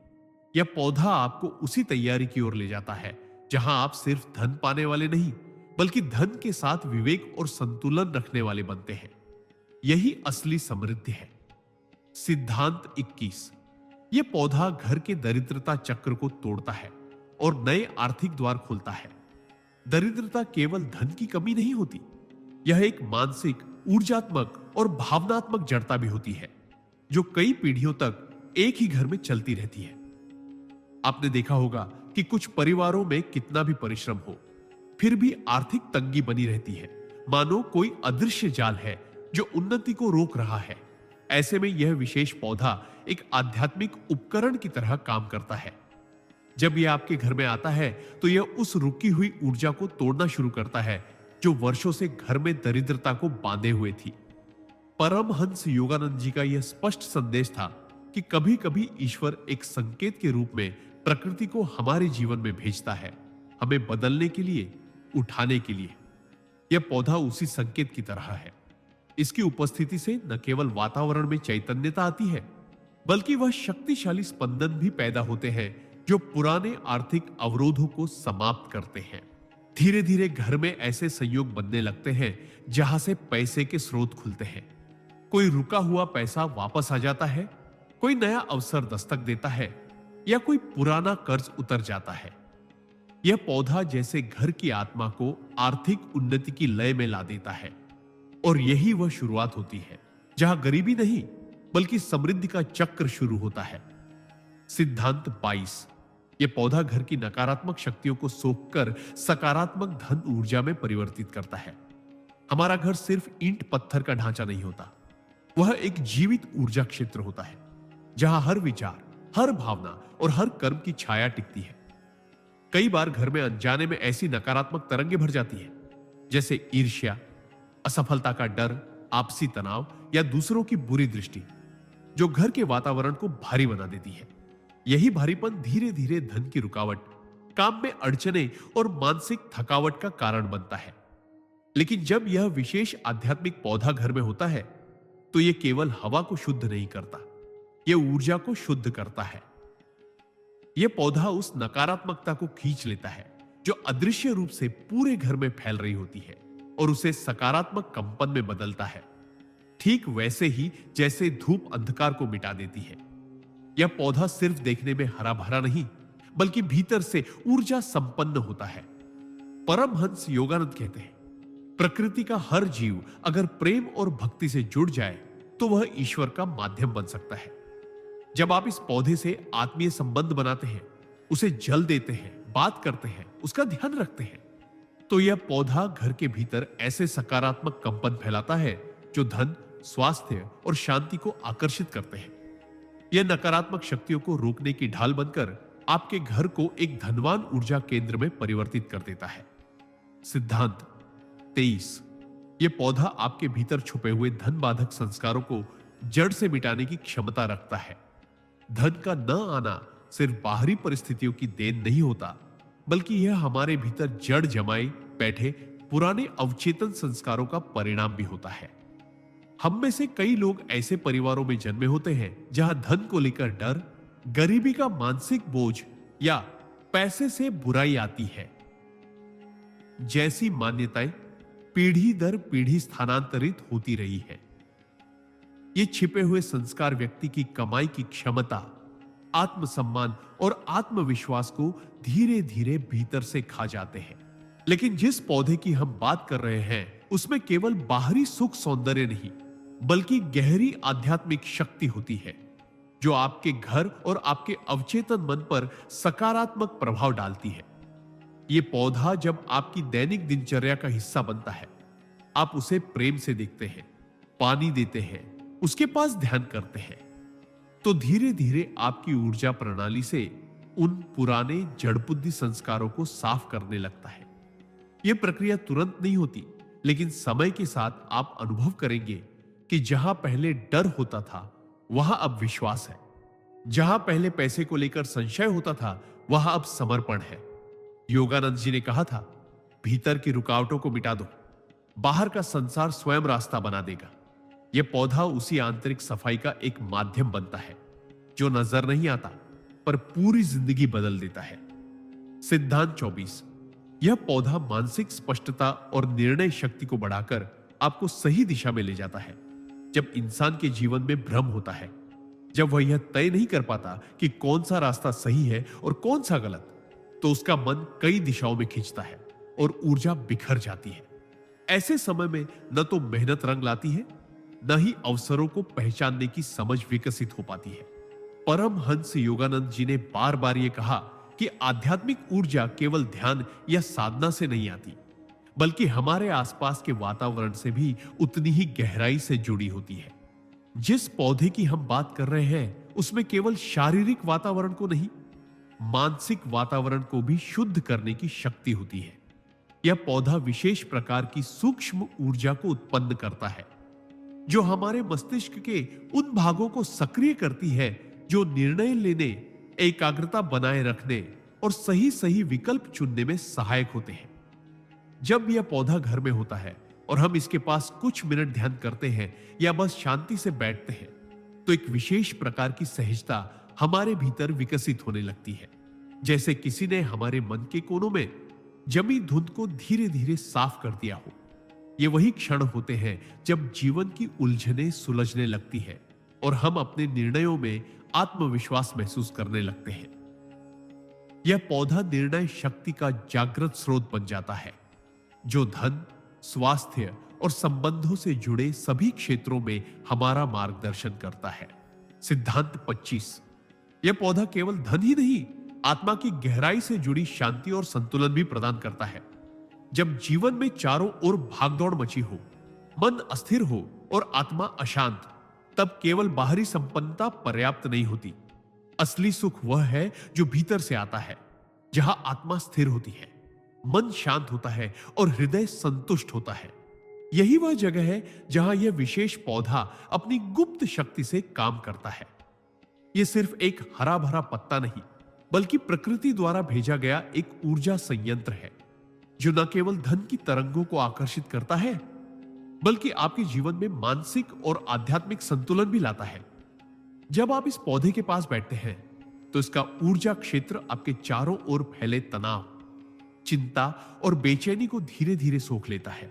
यह पौधा आपको उसी तैयारी की ओर ले जाता है जहां आप सिर्फ धन पाने वाले नहीं, बल्कि धन के साथ विवेक और संतुलन रखने वाले बनते हैं। यही असली समृद्धि है। सिद्धांत 21। यह पौधा घर के दरिद्रता चक्र को तोड़ता है और नए आर्थिक द्वार खोलता है। दरिद्रता केवल धन की कमी नहीं होती, यह एक मानसिक, ऊर्जात्मक और भावनात्मक जड़ता भी होती है जो कई पीढ़ियों तक एक ही घर में चलती रहती है। आपने देखा होगा कि कुछ परिवारों में कितना भी परिश्रम हो, फिर भी आर्थिक तंगी बनी रहती है, मानो कोई अदृश्य जाल है जो उन्नति को रोक रहा है। ऐसे में यह विशेष पौधा एक आध्यात्मिक उपकरण की तरह काम करता है। जब यह आपके घर में आता है तो यह उस रुकी हुई ऊर्जा को तोड़ना शुरू करता है जो वर्षों से घर में दरिद्रता को बांधे हुए थी। परमहंस योगानंद जी का यह स्पष्ट संदेश था कि कभी कभी ईश्वर एक संकेत के रूप में प्रकृति को हमारे जीवन में भेजता है, हमें बदलने के लिए, उठाने के लिए। यह पौधा उसी संकेत की तरह है। इसकी उपस्थिति से न केवल वातावरण में चैतन्यता आती है, बल्कि वह शक्तिशाली स्पंदन भी पैदा होते हैं जो पुराने आर्थिक अवरोधों को समाप्त करते हैं। धीरे धीरे घर में ऐसे संयोग बनने लगते हैं जहां से पैसे के स्रोत खुलते हैं। कोई रुका हुआ पैसा वापस आ जाता है, कोई नया अवसर दस्तक देता है या कोई पुराना कर्ज उतर जाता है। यह पौधा जैसे घर की आत्मा को आर्थिक उन्नति की लय में ला देता है, और यही वह शुरुआत होती है जहां गरीबी नहीं बल्कि समृद्धि का चक्र शुरू होता है। सिद्धांत 22। यह पौधा घर की नकारात्मक शक्तियों को सोखकर सकारात्मक धन ऊर्जा में परिवर्तित करता है। हमारा घर सिर्फ ईंट पत्थर का ढांचा नहीं होता, वह एक जीवित ऊर्जा क्षेत्र होता है जहां हर विचार, हर भावना और हर कर्म की छाया टिकती है। कई बार घर में अनजाने में ऐसी नकारात्मक तरंगे भर जाती है, जैसे ईर्ष्या, असफलता का डर, आपसी तनाव या दूसरों की बुरी दृष्टि, जो घर के वातावरण को भारी बना देती है। यही भारीपन धीरे धीरे धन की रुकावट, काम में अड़चने और मानसिक थकावट का कारण बनता है। लेकिन जब यह विशेष आध्यात्मिक पौधा घर में होता है, तो यह केवल हवा को शुद्ध नहीं करता, यह ऊर्जा को शुद्ध करता है। यह पौधा उस नकारात्मकता को खींच लेता है जो अदृश्य रूप से पूरे घर में फैल रही होती है और उसे सकारात्मक कंपन में बदलता है, ठीक वैसे ही जैसे धूप अंधकार को मिटा देती है। यह पौधा सिर्फ देखने में हरा भरा नहीं, बल्कि भीतर से ऊर्जा संपन्न होता है। परमहंस योगानंद कहते हैं, प्रकृति का हर जीव अगर प्रेम और भक्ति से जुड़ जाए तो वह ईश्वर का माध्यम बन सकता है। जब आप इस पौधे से आत्मीय संबंध बनाते हैं, उसे जल देते हैं, बात करते हैं, उसका ध्यान रखते हैं, तो यह पौधा घर के भीतर ऐसे सकारात्मक कंपन फैलाता है जो धन, स्वास्थ्य और शांति को आकर्षित करते हैं। यह नकारात्मक शक्तियों को रोकने की ढाल बनकर आपके घर को एक धनवान ऊर्जा केंद्र में परिवर्तित कर देता है। सिद्धांत 23। यह पौधा आपके भीतर छुपे हुए धन बाधक संस्कारों को जड़ से मिटाने की क्षमता रखता है। धन का न आना सिर्फ बाहरी परिस्थितियों की देन नहीं होता, बल्कि यह हमारे भीतर जड़ जमाए बैठे पुराने अवचेतन संस्कारों का परिणाम भी होता है। हम में से कई लोग ऐसे परिवारों में जन्मे होते हैं जहां धन को लेकर डर, गरीबी का मानसिक बोझ या पैसे से बुराई आती है जैसी मान्यताएं पीढ़ी दर पीढ़ी स्थानांतरित होती रही है। ये छिपे हुए संस्कार व्यक्ति की कमाई की क्षमता, आत्मसम्मान और आत्मविश्वास को धीरे धीरे भीतर से खा जाते हैं। लेकिन जिस पौधे की हम बात कर रहे हैं, उसमें केवल बाहरी सुख सौंदर्य नहीं, बल्कि गहरी आध्यात्मिक शक्ति होती है जो आपके घर और आपके अवचेतन मन पर सकारात्मक प्रभाव डालती है। यह पौधा जब आपकी दैनिक दिनचर्या का हिस्सा बनता है, आप उसे प्रेम से देखते हैं, पानी देते हैं, उसके पास ध्यान करते हैं, तो धीरे धीरे आपकी ऊर्जा प्रणाली से उन पुराने जड़बुद्धि संस्कारों को साफ करने लगता है। यह प्रक्रिया तुरंत नहीं होती, लेकिन समय के साथ आप अनुभव करेंगे कि जहां पहले डर होता था, वहां अब विश्वास है। जहां पहले पैसे को लेकर संशय होता था, वहां अब समर्पण है। योगानंद जी ने कहा था, भीतर की रुकावटों को मिटा दो, बाहर का संसार स्वयं रास्ता बना देगा। यह पौधा उसी आंतरिक सफाई का एक माध्यम बनता है जो नजर नहीं आता, पर पूरी जिंदगी बदल देता है। सिद्धांत 24। यह पौधा मानसिक स्पष्टता और निर्णय शक्ति को बढ़ाकर आपको सही दिशा में ले जाता है। जब इंसान के जीवन में भ्रम होता है, जब वह यह तय नहीं कर पाता कि कौन सा रास्ता सही है और कौन सा गलत, तो उसका मन कई दिशाओं में खींचता है और ऊर्जा बिखर जाती है। ऐसे समय में न तो मेहनत रंग लाती है, न ही अवसरों को पहचानने की समझ विकसित हो पाती है। परमहंस योगानंद जी ने बार बार यह कहा कि आध्यात्मिक ऊर्जा केवल ध्यान या साधना से नहीं आती, बल्कि हमारे आसपास के वातावरण से भी उतनी ही गहराई से जुड़ी होती है। जिस पौधे की हम बात कर रहे हैं, उसमें केवल शारीरिक वातावरण को नहीं, मानसिक वातावरण को भी शुद्ध करने की शक्ति होती है। यह पौधा विशेष प्रकार की सूक्ष्म ऊर्जा को उत्पन्न करता है जो हमारे मस्तिष्क के उन भागों को सक्रिय करती है जो निर्णय लेने, एकाग्रता बनाए रखने और सही सही विकल्प चुनने में सहायक होते हैं। जब यह पौधा घर में होता है और हम इसके पास कुछ मिनट ध्यान करते हैं या बस शांति से बैठते हैं, तो एक विशेष प्रकार की सहजता हमारे भीतर विकसित होने लगती है, जैसे किसी ने हमारे मन के कोनों में जमी धुंध को धीरे धीरे साफ कर दिया हो। ये वही क्षण होते हैं जब जीवन की उलझनें सुलझने लगती है और हम अपने निर्णयों में आत्मविश्वास महसूस करने लगते हैं। यह पौधा निर्णय शक्ति का जागृत स्रोत बन जाता है जो धन, स्वास्थ्य और संबंधों से जुड़े सभी क्षेत्रों में हमारा मार्गदर्शन करता है। सिद्धांत 25। यह पौधा केवल धन ही नहीं, आत्मा की गहराई से जुड़ी शांति और संतुलन भी प्रदान करता है। जब जीवन में चारों ओर भागदौड़ मची हो, मन अस्थिर हो और आत्मा अशांत, तब केवल बाहरी संपन्नता पर्याप्त नहीं होती। असली सुख वह है जो भीतर से आता है, जहां आत्मा स्थिर होती है, मन शांत होता है और हृदय संतुष्ट होता है। यही वह जगह है जहां यह विशेष पौधा अपनी गुप्त शक्ति से काम करता है। यह सिर्फ एक हरा भरा पत्ता नहीं, बल्कि प्रकृति द्वारा भेजा गया एक ऊर्जा संयंत्र है, जो न केवल धन की तरंगों को आकर्षित करता है, बल्कि आपके जीवन में मानसिक और आध्यात्मिक संतुलन भी लाता है। जब आप इस पौधे के पास बैठते हैं, तो इसका ऊर्जा क्षेत्र आपके चारों ओर फैले तनाव, चिंता और बेचैनी को धीरे धीरे सोख लेता है।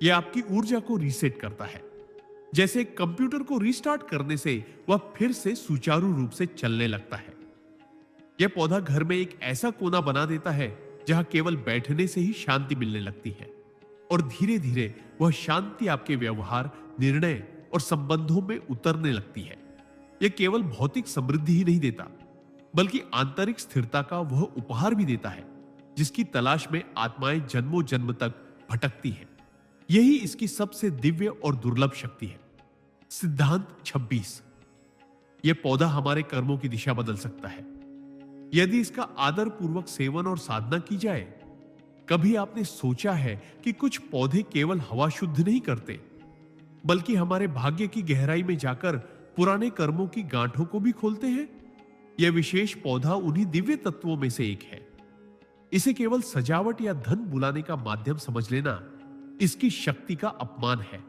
यह आपकी ऊर्जा को रीसेट करता है, जैसे कंप्यूटर को रीस्टार्ट करने से वह फिर से सुचारू रूप से चलने लगता है। यह पौधा घर में एक ऐसा कोना बना देता है जहां केवल बैठने से ही शांति मिलने लगती है, और धीरे धीरे वह शांति आपके व्यवहार, निर्णय और संबंधों में उतरने लगती है। यह केवल भौतिक समृद्धि ही नहीं देता, बल्कि आंतरिक स्थिरता का वह उपहार भी देता है जिसकी तलाश में आत्माएं जन्मों जन्म तक भटकती हैं। यही इसकी सबसे दिव्य और दुर्लभ शक्ति है। सिद्धांत 26। यह पौधा हमारे कर्मों की दिशा बदल सकता है यदि इसका आदर पूर्वक सेवन और साधना की जाए। कभी आपने सोचा है कि कुछ पौधे केवल हवा शुद्ध नहीं करते, बल्कि हमारे भाग्य की गहराई में जाकर पुराने कर्मों की गांठों को भी खोलते हैं? यह विशेष पौधा उन्हीं दिव्य तत्वों में से एक है। इसे केवल सजावट या धन बुलाने का माध्यम समझ लेना इसकी शक्ति का अपमान है।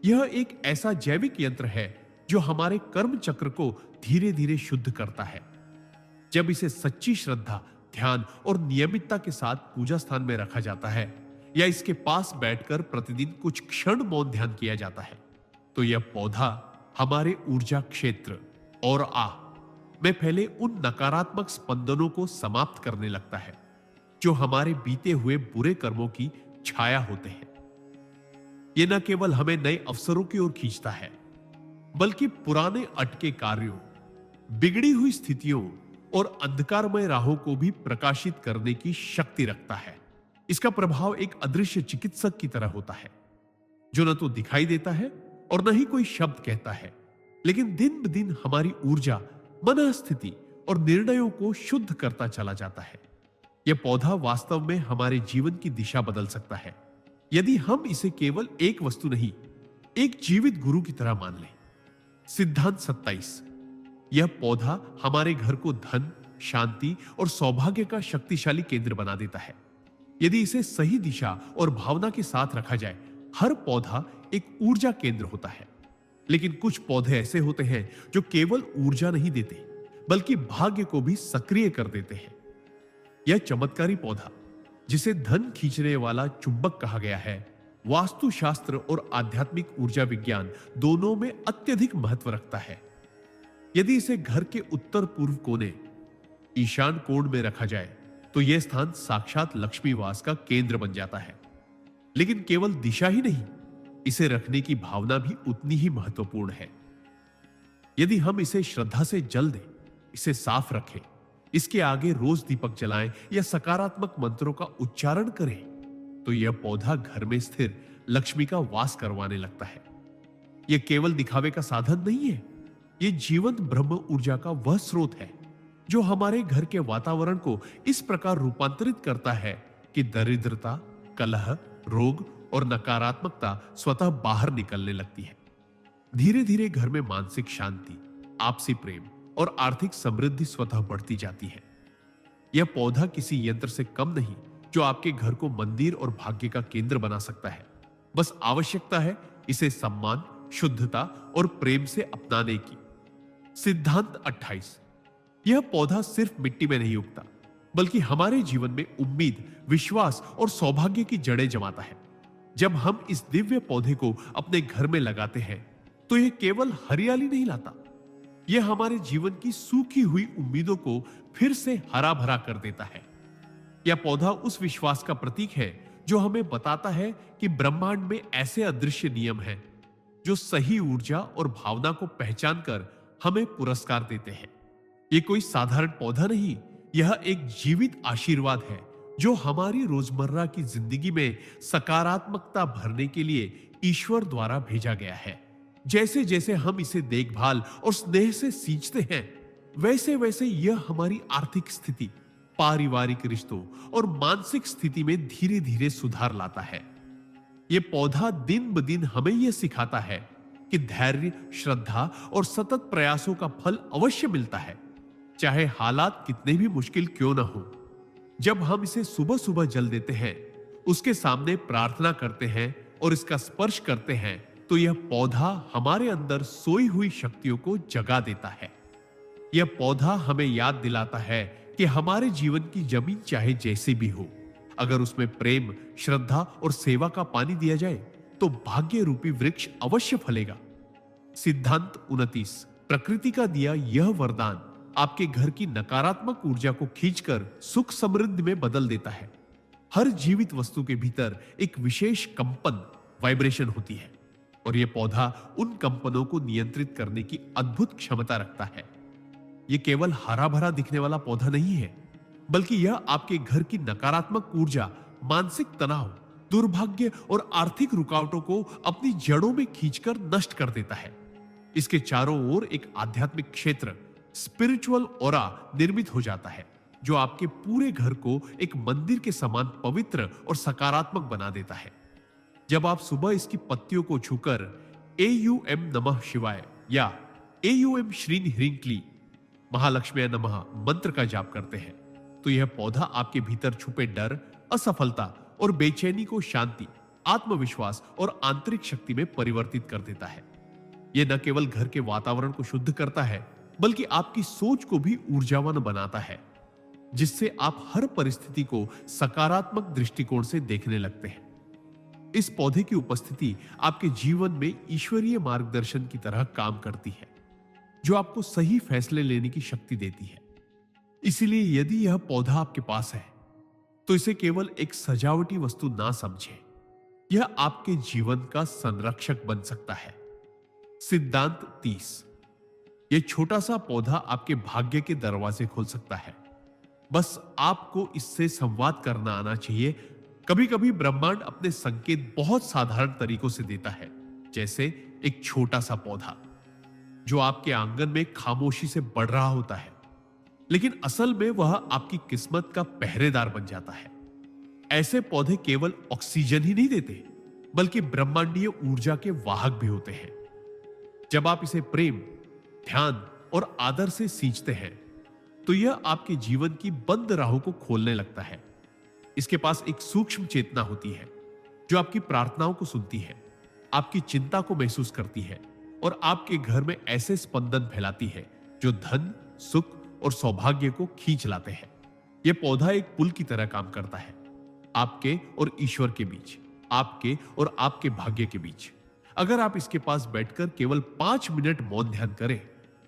यह एक ऐसा जैविक यंत्र है जो हमारे कर्म चक्र को धीरे धीरे शुद्ध करता है। जब इसे सच्ची श्रद्धा, ध्यान और नियमितता के साथ पूजा स्थान में रखा जाता है, या इसके पास बैठकर प्रतिदिन कुछ क्षण मौन ध्यान किया जाता है, तो यह पौधा हमारे ऊर्जा क्षेत्र और में फैले उन नकारात्मक स्पंदनों को समाप्त करने लगता है जो हमारे बीते हुए बुरे कर्मों की छाया होते हैं। यह न केवल हमें नए अवसरों की ओर खींचता है, बल्कि पुराने अटके कार्यों, बिगड़ी हुई स्थितियों और अंधकारमय राहों को भी प्रकाशित करने की शक्ति रखता है। इसका प्रभाव एक अदृश्य चिकित्सक की तरह होता है, जो न तो दिखाई देता है और न ही कोई शब्द कहता है, लेकिन दिन ब दिन हमारी ऊर्जा, मनस्थिति और निर्णयों को शुद्ध करता चला जाता है। यह पौधा वास्तव में हमारे जीवन की दिशा बदल सकता है यदि हम इसे केवल एक वस्तु नहीं, एक जीवित गुरु की तरह मान लें। सिद्धांत 27। यह पौधा हमारे घर को धन, शांति और सौभाग्य का शक्तिशाली केंद्र बना देता है। यदि इसे सही दिशा और भावना के साथ रखा जाए, हर पौधा एक ऊर्जा केंद्र होता है। लेकिन कुछ पौधे ऐसे होते हैं जो केवल ऊर्जा नहीं देते, बल्कि भाग्य को भी सक्रिय कर देते हैं। यह चमत्कारी पौधा, जिसे धन खींचने वाला चुंबक कहा गया है, वास्तुशास्त्र और आध्यात्मिक ऊर्जा विज्ञान दोनों में अत्यधिक महत्व रखता है। यदि इसे घर के उत्तर पूर्व कोने, ईशान कोण में रखा जाए, तो यह स्थान साक्षात लक्ष्मी वास का केंद्र बन जाता है। लेकिन केवल दिशा ही नहीं, इसे रखने की भावना भी उतनी ही महत्वपूर्ण है। यदि हम इसे श्रद्धा से जल दें, इसे साफ रखें, इसके आगे रोज दीपक जलाएं या सकारात्मक मंत्रों का उच्चारण करें, तो यह पौधा घर में स्थिर लक्ष्मी का वास करवाने लगता है। यह केवल दिखावे का साधन नहीं है, यह जीवंत ब्रह्म ऊर्जा का वह स्रोत है जो हमारे घर के वातावरण को इस प्रकार रूपांतरित करता है कि दरिद्रता, कलह, रोग और नकारात्मकता स्वतः बाहर निकलने लगती है। धीरे धीरे घर में मानसिक शांति, आपसी प्रेम और आर्थिक समृद्धि स्वतः बढ़ती जाती है। यह पौधा किसी यंत्र से कम नहीं जो आपके घर को मंदिर और भाग्य का केंद्र बना सकता है। बस आवश्यकता है इसे सम्मान, शुद्धता और प्रेम से अपनाने की। सिद्धांत 28। यह पौधा सिर्फ मिट्टी में नहीं उगता, बल्कि हमारे जीवन में उम्मीद, विश्वास और सौभाग्य की जड़ें जमाता है। जब हम इस दिव्य पौधे को अपने घर में लगाते हैं, तो यह केवल हरियाली नहीं लाता, यह हमारे जीवन की सूखी हुई उम्मीदों को फिर से हरा भरा कर देता है। यह पौधा उस विश्वास का प्रतीक है जो हमें बताता है कि ब्रह्मांड में ऐसे अदृश्य नियम हैं जो सही ऊर्जा और भावना को पहचान कर हमें पुरस्कार देते हैं। ये कोई साधारण पौधा नहीं, यह एक जीवित आशीर्वाद है जो हमारी रोजमर्रा की जिंदगी में सकारात्मकता भरने के लिए ईश्वर द्वारा भेजा गया है। जैसे जैसे हम इसे देखभाल और स्नेह से सींचते हैं, वैसे वैसे यह हमारी आर्थिक स्थिति, पारिवारिक रिश्तों और मानसिक स्थिति में धीरे धीरे सुधार लाता है। यह पौधा दिन ब दिन हमें यह सिखाता है कि धैर्य, श्रद्धा और सतत प्रयासों का फल अवश्य मिलता है, चाहे हालात कितने भी मुश्किल क्यों ना हो। जब हम इसे सुबह सुबह जल देते हैं, उसके सामने प्रार्थना करते हैं और इसका स्पर्श करते हैं, तो यह पौधा हमारे अंदर सोई हुई शक्तियों को जगा देता है। यह पौधा हमें याद दिलाता है कि हमारे जीवन की जमीन चाहे जैसी भी हो, अगर उसमें प्रेम, श्रद्धा और सेवा का पानी दिया जाए तो भाग्य रूपी वृक्ष अवश्य फलेगा। सिद्धांत 29। प्रकृति का दिया यह वरदान आपके घर की नकारात्मक ऊर्जा को खींचकर सुख समृद्धि में बदल देता है। हर जीवित वस्तु के भीतर एक विशेष कंपन, वाइब्रेशन होती है और यह पौधा उन कंपनों को नियंत्रित करने की अद्भुत क्षमता रखता है। यह केवल हरा भरा दिखने वाला पौधा नहीं है, बल्कि यह आपके घर की नकारात्मक ऊर्जा, मानसिक तनाव, दुर्भाग्य और आर्थिक रुकावटों को अपनी जड़ों में खींचकर नष्ट कर देता है। इसके चारों ओर एक आध्यात्मिक क्षेत्र, स्पिरिचुअल ऑरा निर्मित हो जाता है, जो आपके पूरे घर को एक मंदिर के समान पवित्र और सकारात्मक बना देता है। जब आप सुबह इसकी पत्तियों को छूकर AUM नमः शिवाय या AUM श्रीं ह्रीं क्ली महालक्ष्मी नमः मंत्र का जाप करते हैं, तो यह पौधा आपके भीतर छुपे डर, असफलता और बेचैनी को शांति, आत्मविश्वास और आंतरिक शक्ति में परिवर्तित कर देता है। यह न केवल घर के वातावरण को शुद्ध करता है, बल्कि आपकी सोच को भी ऊर्जावान बनाता है, जिससे आप हर परिस्थिति को सकारात्मक दृष्टिकोण से देखने लगते हैं। इस पौधे की उपस्थिति आपके जीवन में ईश्वरीय मार्गदर्शन की तरह काम करती है, जो आपको सही फैसले लेने की शक्ति देती है। इसीलिए यदि यह पौधा आपके पास है, तो इसे केवल एक सजावटी वस्तु ना समझें, यह आपके जीवन का संरक्षक बन सकता है। सिद्धांत 30। यह छोटा सा पौधा आपके भाग्य के दरवाजे खोल सकता है, बस आपको इससे संवाद करना आना चाहिए। कभी कभी ब्रह्मांड अपने संकेत बहुत साधारण तरीकों से देता है, जैसे एक छोटा सा पौधा जो आपके आंगन में खामोशी से बढ़ रहा होता है, लेकिन असल में वह आपकी किस्मत का पहरेदार बन जाता है। ऐसे पौधे केवल ऑक्सीजन ही नहीं देते, बल्कि ब्रह्मांडीय ऊर्जा के वाहक भी होते हैं। जब आप इसे प्रेम, ध्यान और आदर से सींचते हैं, तो यह आपके जीवन की बंद राहों को खोलने लगता है। इसके पास एक सूक्ष्म चेतना होती है जो आपकी प्रार्थनाओं को सुनती है, आपकी चिंता को महसूस करती है और आपके घर में ऐसे स्पंदन फैलाती है जो धन, सुख और सौभाग्य को खींच लाते हैं। यह पौधा एक पुल की तरह काम करता है, आपके और ईश्वर के बीच, आपके और आपके भाग्य के बीच। अगर आप इसके पास बैठकर केवल 5 मिनट मौन ध्यान करें,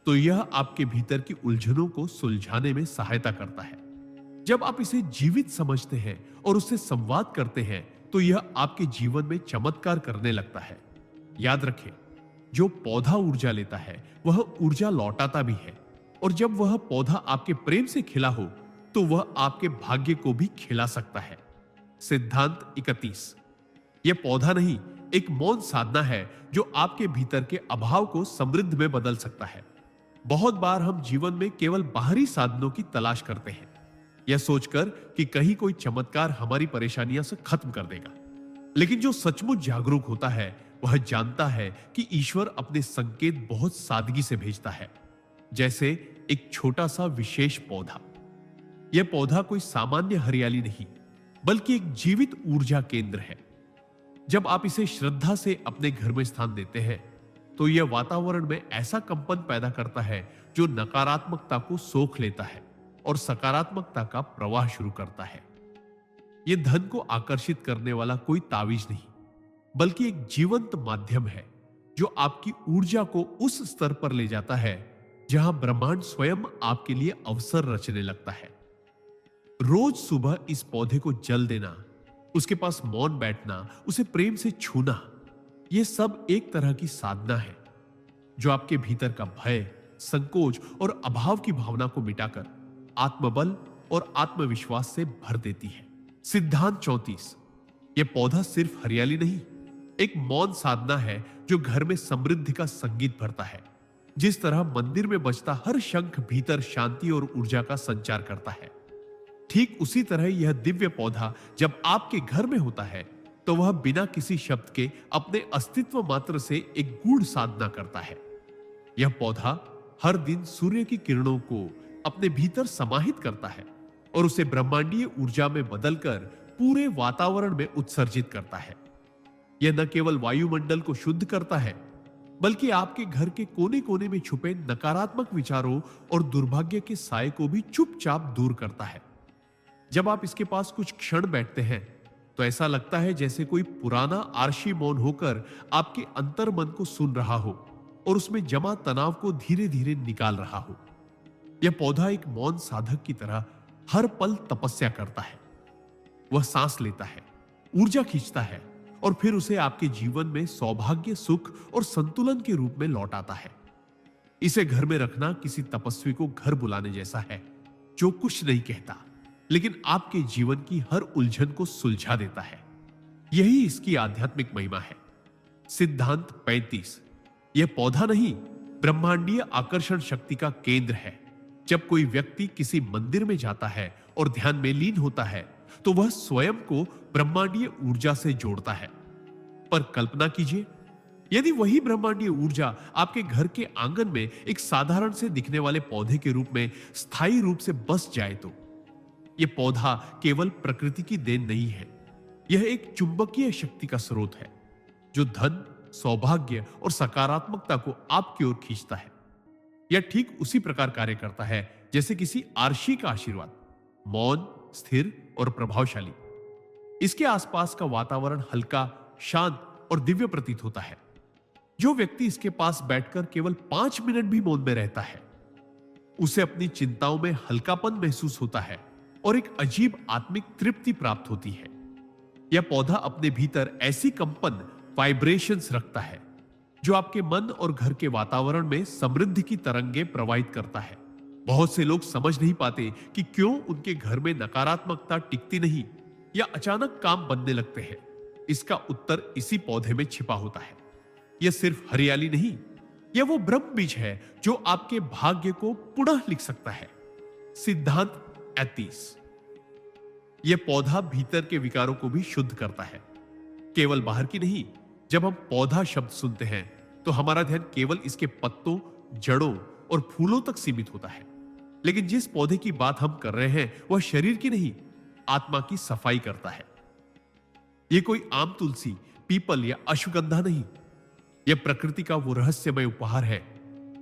तो यह आपके भीतर की उलझनों को सुलझाने में सहायता करता है। जब आप इसे जीवित समझते हैं और उससे संवाद करते हैं, तो यह आपके जीवन में चमत्कार करने लगता है। याद रखें, जो पौधा ऊर्जा लेता है, वह ऊर्जा लौटाता भी है, और जब वह पौधा आपके प्रेम से खिला हो, तो वह आपके भाग्य को भी खिला सकता है। सिद्धांत 31। यह पौधा नहीं, एक मौन साधना है जो आपके भीतर के अभाव को समृद्ध में बदल सकता है। बहुत बार हम जीवन में केवल बाहरी साधनों की तलाश करते हैं, यह सोचकर कि कहीं कोई चमत्कार हमारी परेशानियां से खत्म कर देगा। लेकिन जो सचमुच जागरूक होता है, वह जानता है कि ईश्वर अपने संकेत बहुत सादगी से भेजता है, जैसे एक छोटा सा विशेष पौधा। यह पौधा कोई सामान्य हरियाली नहीं, बल्कि एक जीवित ऊर्जा केंद्र है। जब आप इसे श्रद्धा से अपने घर में स्थान देते हैं, तो यह वातावरण में ऐसा कंपन पैदा करता है जो नकारात्मकता को सोख लेता है और सकारात्मकता का प्रवाह शुरू करता है। यह धन को आकर्षित करने वाला कोई तावीज नहीं, बल्कि एक जीवंत माध्यम है जो आपकी ऊर्जा को उस स्तर पर ले जाता है जहां ब्रह्मांड स्वयं आपके लिए अवसर रचने लगता है। रोज सुबह इस पौधे को जल देना, उसके पास मौन बैठना, उसे प्रेम से छूना, यह सब एक तरह की साधना है जो आपके भीतर का भय, संकोच और अभाव की भावना को मिटाकर आत्मबल और आत्मविश्वास से भर देती है। सिद्धांत 34। यह पौधा सिर्फ हरियाली नहीं, एक मौन साधना है जो घर में समृद्धि का संगीत भरता है। जिस तरह मंदिर में बजता हर शंख भीतर शांति और ऊर्जा का संचार करता है, ठीक उसी तरह यह दिव्य पौधा जब आपके घर में होता है तो वह बिना किसी शब्द के अपने अस्तित्व मात्र से एक गूढ़ साधना करता है। यह पौधा हर दिन सूर्य की किरणों को अपने भीतर समाहित करता है और उसे ब्रह्मांडीय ऊर्जा में बदलकर पूरे वातावरण में उत्सर्जित करता है। यह न केवल वायुमंडल को शुद्ध करता है, बल्कि आपके घर के कोने कोने में छुपे नकारात्मक विचारों और दुर्भाग्य के साए को भी चुपचाप दूर करता है। जब आप इसके पास कुछ क्षण बैठते हैं तो ऐसा लगता है जैसे कोई पुराना आरशी मौन होकर आपके अंतर मन को सुन रहा हो और उसमें जमा तनाव को धीरे धीरे निकाल रहा हो। यह पौधा एक मौन साधक की तरह हर पल तपस्या करता है। वह सांस लेता है, ऊर्जा खींचता है और फिर उसे आपके जीवन में सौभाग्य, सुख और संतुलन के रूप में लौटाता है। इसे घर में रखना किसी तपस्वी को घर बुलाने जैसा है, जो कुछ नहीं कहता लेकिन आपके जीवन की हर उलझन को सुलझा देता है। यही इसकी आध्यात्मिक महिमा है। सिद्धांत 35। यह पौधा नहीं, ब्रह्मांडीय आकर्षण शक्ति का केंद्र है। जब कोई व्यक्ति किसी मंदिर में जाता है और ध्यान में लीन होता है तो वह स्वयं को ब्रह्मांडीय ऊर्जा से जोड़ता है। पर कल्पना कीजिए, यदि वही ब्रह्मांडीय ऊर्जा आपके घर के आंगन में एक साधारण से दिखने वाले पौधे के रूप में स्थायी रूप से बस जाए तो। यह पौधा केवल प्रकृति की देन नहीं है, यह एक चुंबकीय शक्ति का स्रोत है जो धन, सौभाग्य और सकारात्मकता को आपकी ओर खींचता है। यह ठीक उसी प्रकार कार्य करता है जैसे किसी आरशी का आशीर्वाद, मौन, स्थिर और प्रभावशाली। इसके आसपास का वातावरण हल्का, शांत और दिव्य प्रतीत होता है। जो व्यक्ति इसके पास बैठकर केवल 5 मिनट भी मौन में रहता है, उसे अपनी चिंताओं में हल्कापन महसूस होता है और एक अजीब आत्मिक तृप्ति प्राप्त होती है। यह पौधा अपने भीतर ऐसी कंपन, वाइब्रेशंस रखता है जो आपके मन और घर के वातावरण में समृद्धि की तरंगे प्रवाहित करता है। बहुत से लोग समझ नहीं पाते कि क्यों उनके घर में नकारात्मकता टिकती नहीं या अचानक काम बनने लगते हैं। इसका उत्तर इसी पौधे में छिपा होता है। यह सिर्फ हरियाली नहीं, यह वो ब्रह्म बीज है जो आपके भाग्य को पुनः लिख सकता है। सिद्धांत 38। यह पौधा भीतर के विकारों को भी शुद्ध करता है, केवल बाहर की नहीं। जब हम पौधा शब्द सुनते हैं तो हमारा ध्यान केवल इसके पत्तों, जड़ों और फूलों तक सीमित होता है, लेकिन जिस पौधे की बात हम कर रहे हैं वह शरीर की नहीं, आत्मा की सफाई करता है। यह कोई आम तुलसी, पीपल या अश्वगंधा नहीं, यह प्रकृति का वो रहस्यमय उपहार है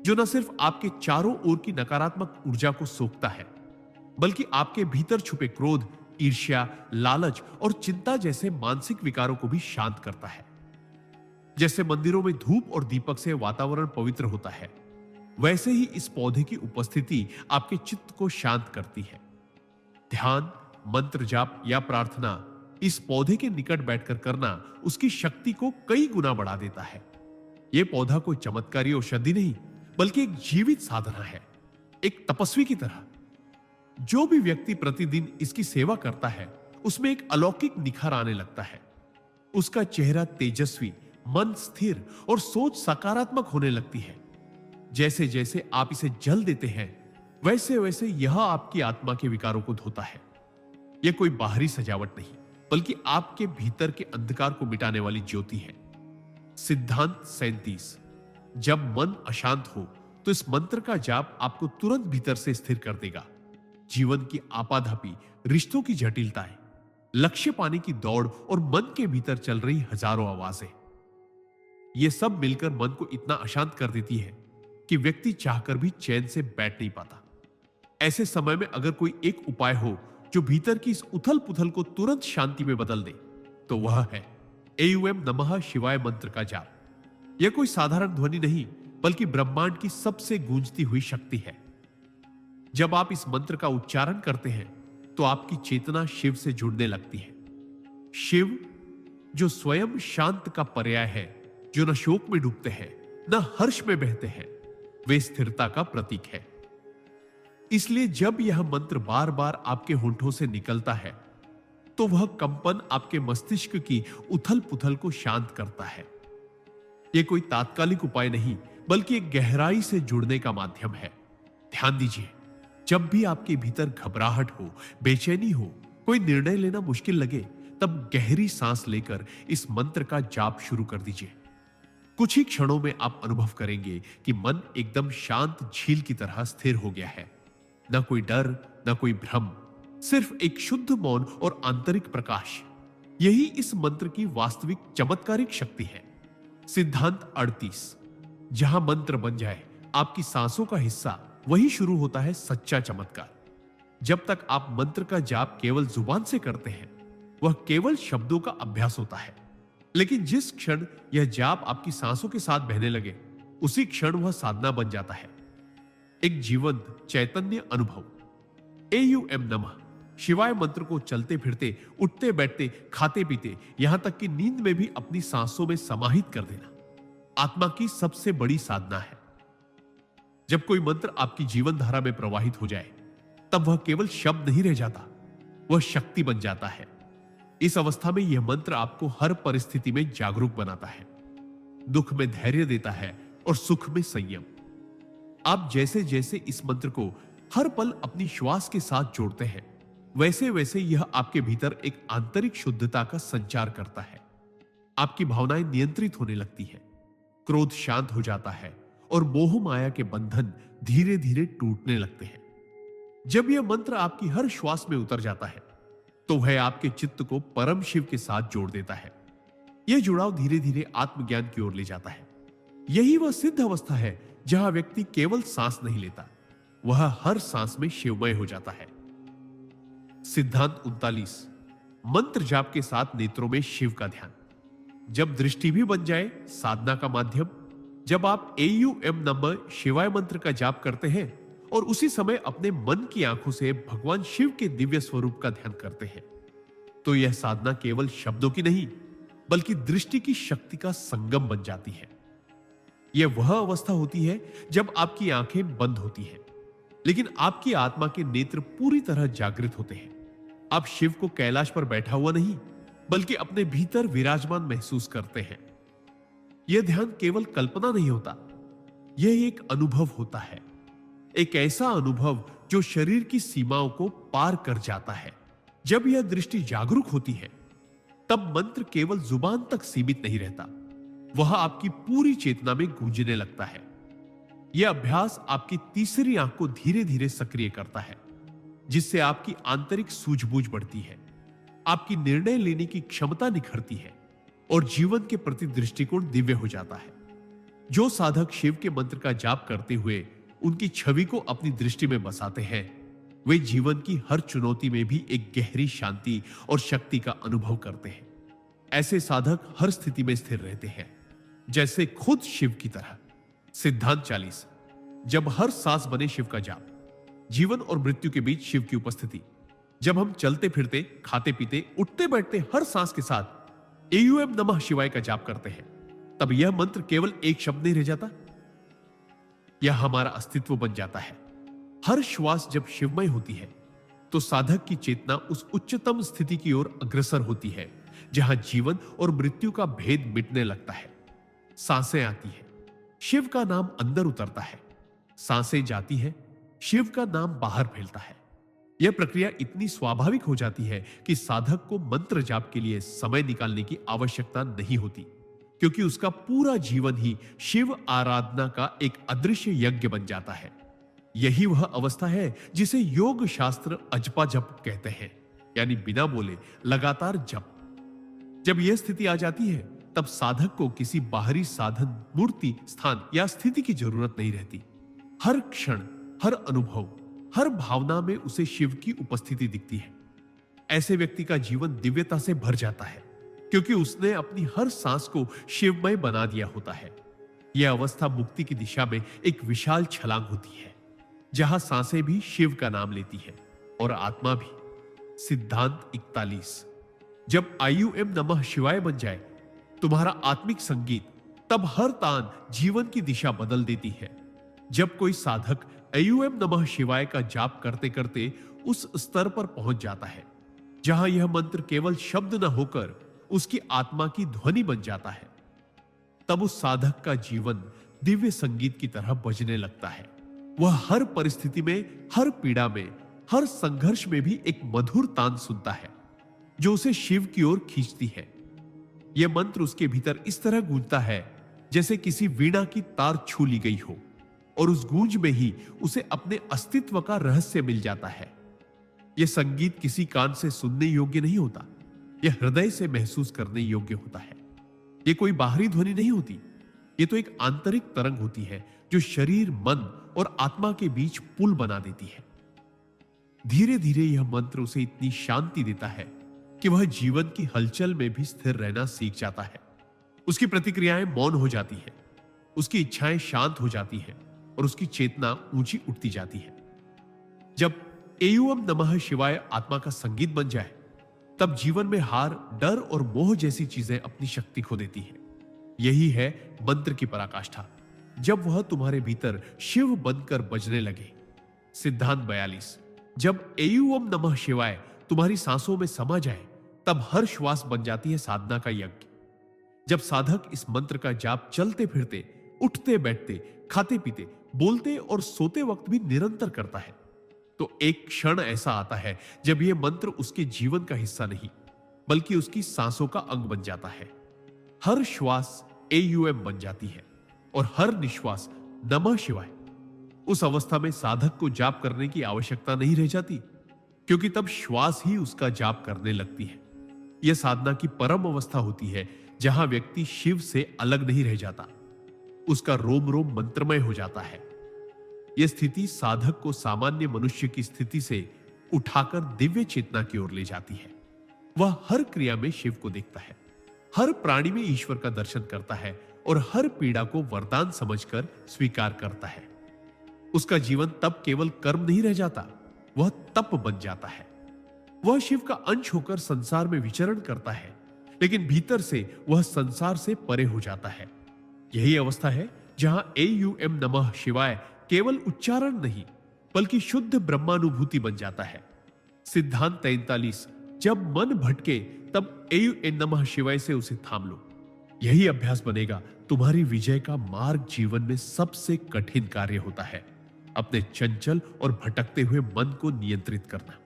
जो न सिर्फ आपके चारों ओर की नकारात्मक ऊर्जा को सोखता है, बल्कि आपके भीतर छुपे क्रोध, ईर्ष्या, लालच और चिंता जैसे मानसिक विकारों को भी शांत करता है। जैसे मंदिरों में धूप और दीपक से वातावरण पवित्र होता है, वैसे ही इस पौधे की उपस्थिति आपके चित्त को शांत करती है। ध्यान, मंत्र जाप या प्रार्थना इस पौधे के निकट बैठकर करना उसकी शक्ति को कई गुना बढ़ा देता है। यह पौधा कोई चमत्कारी औषधि नहीं, बल्कि एक जीवित साधना है, एक तपस्वी की तरह। जो भी व्यक्ति प्रतिदिन इसकी सेवा करता है उसमें एक अलौकिक निखार आने लगता है। उसका चेहरा तेजस्वी, मन स्थिर और सोच सकारात्मक होने लगती है। जैसे जैसे आप इसे जल देते हैं वैसे वैसे यह आपकी आत्मा के विकारों को धोता है। यह कोई बाहरी सजावट नहीं, बल्कि आपके भीतर के अंधकार को मिटाने वाली ज्योति है। सिद्धांत 37। जब मन अशांत हो तो इस मंत्र का जाप आपको तुरंत भीतर से स्थिर कर देगा। जीवन की आपाधापी, रिश्तों की जटिलताएं, लक्ष्य पाने की दौड़ और मन के भीतर चल रही हजारों आवाजें, ये सब मिलकर मन को इतना अशांत कर देती है कि व्यक्ति चाहकर भी चैन से बैठ नहीं पाता। ऐसे समय में अगर कोई एक उपाय हो जो भीतर की इस उथल पुथल को तुरंत शांति में बदल दे तो वह है एयूएम नमः शिवाय मंत्र का जाप। यह कोई साधारण ध्वनि नहीं, बल्कि ब्रह्मांड की सबसे गूंजती हुई शक्ति है। जब आप इस मंत्र का उच्चारण करते हैं तो आपकी चेतना शिव से जुड़ने लगती है। शिव जो स्वयं शांत का पर्याय है, जो न शोक में डूबते हैं न हर्ष में बहते हैं, वे स्थिरता का प्रतीक है। इसलिए जब यह मंत्र बार बार आपके होंठों से निकलता है तो वह कंपन आपके मस्तिष्क की उथल पुथल को शांत करता है। यह कोई तात्कालिक उपाय नहीं, बल्कि एक गहराई से जुड़ने का माध्यम है। ध्यान दीजिए, जब भी आपके भीतर घबराहट हो, बेचैनी हो, कोई निर्णय लेना मुश्किल लगे, तब गहरी सांस लेकर इस मंत्र का जाप शुरू कर दीजिए। कुछ ही क्षणों में आप अनुभव करेंगे कि मन एकदम शांत झील की तरह स्थिर हो गया है। न कोई डर, न कोई भ्रम, सिर्फ एक शुद्ध मौन और आंतरिक प्रकाश। यही इस मंत्र की वास्तविक चमत्कारिक शक्ति है। सिद्धांत 38। जहां मंत्र बन जाए आपकी सांसों का हिस्सा, वही शुरू होता है सच्चा चमत्कार। जब तक आप मंत्र का जाप केवल जुबान से करते हैं, वह केवल शब्दों का अभ्यास होता है। लेकिन जिस क्षण यह जाप आपकी सांसों के साथ बहने लगे, उसी क्षण वह साधना बन जाता है, एक जीवंत चैतन्य अनुभव। एयूएम नमः शिवाय मंत्र को चलते फिरते, उठते बैठते, खाते पीते, यहां तक कि नींद में भी अपनी सांसों में समाहित कर देना आत्मा की सबसे बड़ी साधना है। जब कोई मंत्र आपकी जीवन धारा में प्रवाहित हो जाए, तब वह केवल शब्द नहीं रह जाता, वह शक्ति बन जाता है। इस अवस्था में यह मंत्र आपको हर परिस्थिति में जागरूक बनाता है, दुख में धैर्य देता है और सुख में संयम। आप जैसे जैसे इस मंत्र को हर पल अपनी श्वास के साथ जोड़ते हैं, वैसे वैसे यह आपके भीतर एक आंतरिक शुद्धता का संचार करता है। आपकी भावनाएं नियंत्रित होने लगती हैं, क्रोध शांत हो जाता है और मोह माया के बंधन धीरे धीरे टूटने लगते हैं। जब यह मंत्र आपकी हर श्वास में उतर जाता है, तो वह आपके चित्त को परम शिव के साथ जोड़ देता है। यह जुड़ाव धीरे धीरे आत्मज्ञान की ओर ले जाता है। यही वह सिद्ध अवस्था है जहां व्यक्ति केवल सांस नहीं लेता, वह हर सांस में शिवमय हो जाता है। सिद्धांत 39। मंत्र जाप के साथ नेत्रों में शिव का ध्यान। जब दृष्टि भी बन जाए साधना का माध्यम, जब आप एयूएम नंबर शिवाय मंत्र का जाप करते हैं और उसी समय अपने मन की आंखों से भगवान शिव के दिव्य स्वरूप का ध्यान करते हैं, तो यह साधना केवल शब्दों की नहीं, बल्कि दृष्टि की शक्ति का संगम बन जाती है। यह वह अवस्था होती है जब आपकी आंखें बंद होती हैं, लेकिन आपकी आत्मा के नेत्र पूरी तरह जागृत होते हैं। आप शिव को कैलाश पर बैठा हुआ नहीं, बल्कि अपने भीतर विराजमान महसूस करते हैं। यह ध्यान केवल कल्पना नहीं होता, यह एक अनुभव होता है, एक ऐसा अनुभव जो शरीर की सीमाओं को पार कर जाता है। जब यह दृष्टि जागरूक होती है, तब मंत्र केवल जुबान तक सीमित नहीं रहता, वह आपकी पूरी चेतना में गूंजने लगता है। यह अभ्यास आपकी तीसरी आंख को धीरे धीरे सक्रिय करता है, जिससे आपकी आंतरिक सूझबूझ बढ़ती है, आपकी निर्णय लेने की क्षमता निखरती है और जीवन के प्रति दृष्टिकोण दिव्य हो जाता है। जो साधक शिव के मंत्र का जाप करते हुए उनकी छवि को अपनी दृष्टि में बसाते हैं, वे जीवन की हर चुनौती में भी एक गहरी शांति और शक्ति का अनुभव करते हैं। ऐसे साधक हर स्थिति में स्थिर रहते हैं, जैसे खुद शिव की तरह। सिद्धांत 40। जब हर सांस बने शिव का जाप। जीवन और मृत्यु के बीच शिव की उपस्थिति। जब हम चलते फिरते, खाते पीते, उठते बैठते हर सांस के साथ एयूएम नमः शिवाय का जाप करते हैं, तब यह मंत्र केवल एक शब्द नहीं रह जाता, यह हमारा अस्तित्व बन जाता है। हर श्वास जब शिवमय होती है, तो साधक की चेतना उस उच्चतम स्थिति की ओर अग्रसर होती है, जहां जीवन और मृत्यु का भेद मिटने लगता है। सांसें आती है, शिव का नाम अंदर उतरता है, सांसें जाती है, शिव का नाम बाहर फैलता है। यह प्रक्रिया इतनी स्वाभाविक हो जाती है कि साधक को मंत्र जाप के लिए समय निकालने की आवश्यकता नहीं होती, क्योंकि उसका पूरा जीवन ही शिव आराधना का एक अदृश्य यज्ञ बन जाता है। यही वह अवस्था है जिसे योग शास्त्र अजपा जप कहते हैं, यानी बिना बोले लगातार जप। जब यह स्थिति आ जाती है, तब साधक को किसी बाहरी साधन, मूर्ति, स्थान या स्थिति की जरूरत नहीं रहती। हर क्षण, हर अनुभव, हर भावना में उसे शिव की उपस्थिति दिखती है। ऐसे व्यक्ति का जीवन दिव्यता से भर जाता है, क्योंकि उसने अपनी हर सांस को शिवमय बना दिया होता है। यह अवस्था मुक्ति की दिशा में एक विशाल छलांग होती है, जहां सांसें भी शिव का नाम लेती है और आत्मा भी। सिद्धांत 41। जब आईयूएम नमः शिवाय बन जाए तुम्हारा आत्मिक संगीत, तब हर तान जीवन की दिशा बदल देती है। जब कोई साधक एयूएम नमः शिवाय का जाप करते करते उस स्तर पर पहुंच जाता है जहां यह मंत्र केवल शब्द न होकर उसकी आत्मा की ध्वनि बन जाता है, तब उस साधक का जीवन दिव्य संगीत की तरह बजने लगता है। वह हर परिस्थिति में, हर पीड़ा में, हर संघर्ष में भी एक मधुर तान सुनता है जो उसे शिव की ओर खींचती है। यह मंत्र उसके भीतर इस तरह गूंजता है जैसे किसी वीणा की तार छू ली गई हो, और उस गूंज में ही उसे अपने अस्तित्व का रहस्य मिल जाता है। यह संगीत किसी कान से सुनने योग्य नहीं होता, यह हृदय से महसूस करने योग्य होता है। यह कोई बाहरी ध्वनि नहीं होती, यह तो एक आंतरिक तरंग होती है जो शरीर, मन और आत्मा के बीच पुल बना देती है। धीरे धीरे यह मंत्र उसे इतनी शांति देता है कि वह जीवन की हलचल में भी स्थिर रहना सीख जाता है। उसकी प्रतिक्रियाएं मौन हो जाती है, उसकी इच्छाएं शांत हो जाती हैं और उसकी चेतना ऊंची उठती जाती है। जब एयूएम नमः शिवाय आत्मा का संगीत बन जाए, तब जीवन में हार, डर और मोह जैसी चीजें अपनी शक्ति खो देती हैं। यही है मंत्र की पराकाष्ठा, जब वह तुम्हारे भीतर शिव बनकर बजने लगे। सिद्धांत 42। जब एयूएम नमः शिवाय तुम्हारी सांसों में समा जाए, तब हर श्वास बन जाती है साधना का यज्ञ। जब साधक इस मंत्र का जाप चलते फिरते, उठते बैठते, खाते पीते, बोलते और सोते वक्त भी निरंतर करता है, तो एक क्षण ऐसा आता है जब यह मंत्र उसके जीवन का हिस्सा नहीं बल्कि उसकी सांसों का अंग बन जाता है। हर श्वास एयूएम बन जाती है और हर निश्वास नमः शिवाय। उस अवस्था में साधक को जाप करने की आवश्यकता नहीं रह जाती, क्योंकि तब श्वास ही उसका जाप करने लगती है। यह साधना की परम अवस्था होती है जहां व्यक्ति शिव से अलग नहीं रह जाता, उसका रोम रोम मंत्रमय हो जाता है। यह स्थिति साधक को सामान्य मनुष्य की स्थिति से उठाकर दिव्य चेतना की ओर ले जाती है। वह हर क्रिया में शिव को देखता है, हर प्राणी में ईश्वर का दर्शन करता है और हर पीड़ा को वरदान समझकर स्वीकार करता है। उसका जीवन तब केवल कर्म नहीं रह जाता, वह तप बन जाता है। वह शिव का अंश होकर संसार में विचरण करता है, लेकिन भीतर से वह संसार से परे हो जाता है। यही अवस्था है जहां एयूएम नमः शिवाय केवल उच्चारण नहीं बल्कि शुद्ध ब्रह्मानुभूति बन जाता है। सिद्धांत 43। जब मन भटके तब एयूएम नमः शिवाय से उसे थाम लो। यही अभ्यास बनेगा तुम्हारी विजय का मार्ग। जीवन में सबसे कठिन कार्य होता है अपने चंचल और भटकते हुए मन को नियंत्रित करना।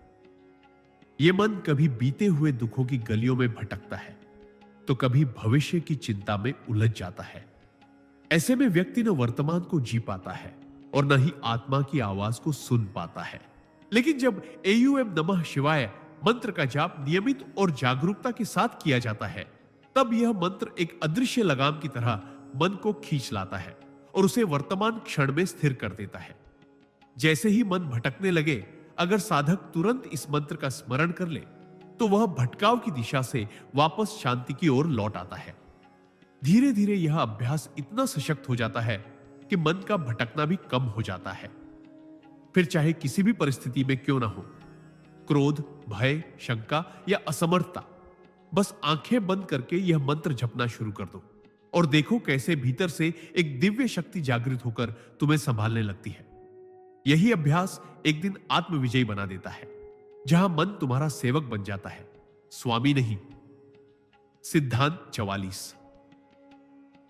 यह मन कभी बीते हुए दुखों की गलियों में भटकता है तो कभी भविष्य की चिंता में उलझ जाता है। ऐसे में व्यक्ति न वर्तमान को जी पाता है और न ही आत्मा की आवाज को सुन पाता है। लेकिन जब एयूएम नमः शिवाय मंत्र का जाप नियमित और जागरूकता के साथ किया जाता है, तब यह मंत्र एक अदृश्य लगाम की तरह मन को खींच लाता है और उसे वर्तमान क्षण में स्थिर कर देता है। जैसे ही मन भटकने लगे, अगर साधक तुरंत इस मंत्र का स्मरण कर ले, तो वह भटकाव की दिशा से वापस शांति की ओर लौट आता है। धीरे धीरे यह अभ्यास इतना सशक्त हो जाता है कि मन का भटकना भी कम हो जाता है। फिर चाहे किसी भी परिस्थिति में क्यों ना हो, क्रोध, भय, शंका या असमर्थता, बस आंखें बंद करके यह मंत्र जपना शुरू कर दो और देखो कैसे भीतर से एक दिव्य शक्ति जागृत होकर तुम्हें संभालने लगती है। यही अभ्यास एक दिन आत्मविजयी बना देता है, जहां मन तुम्हारा सेवक बन जाता है, स्वामी नहीं। सिद्धांत 44।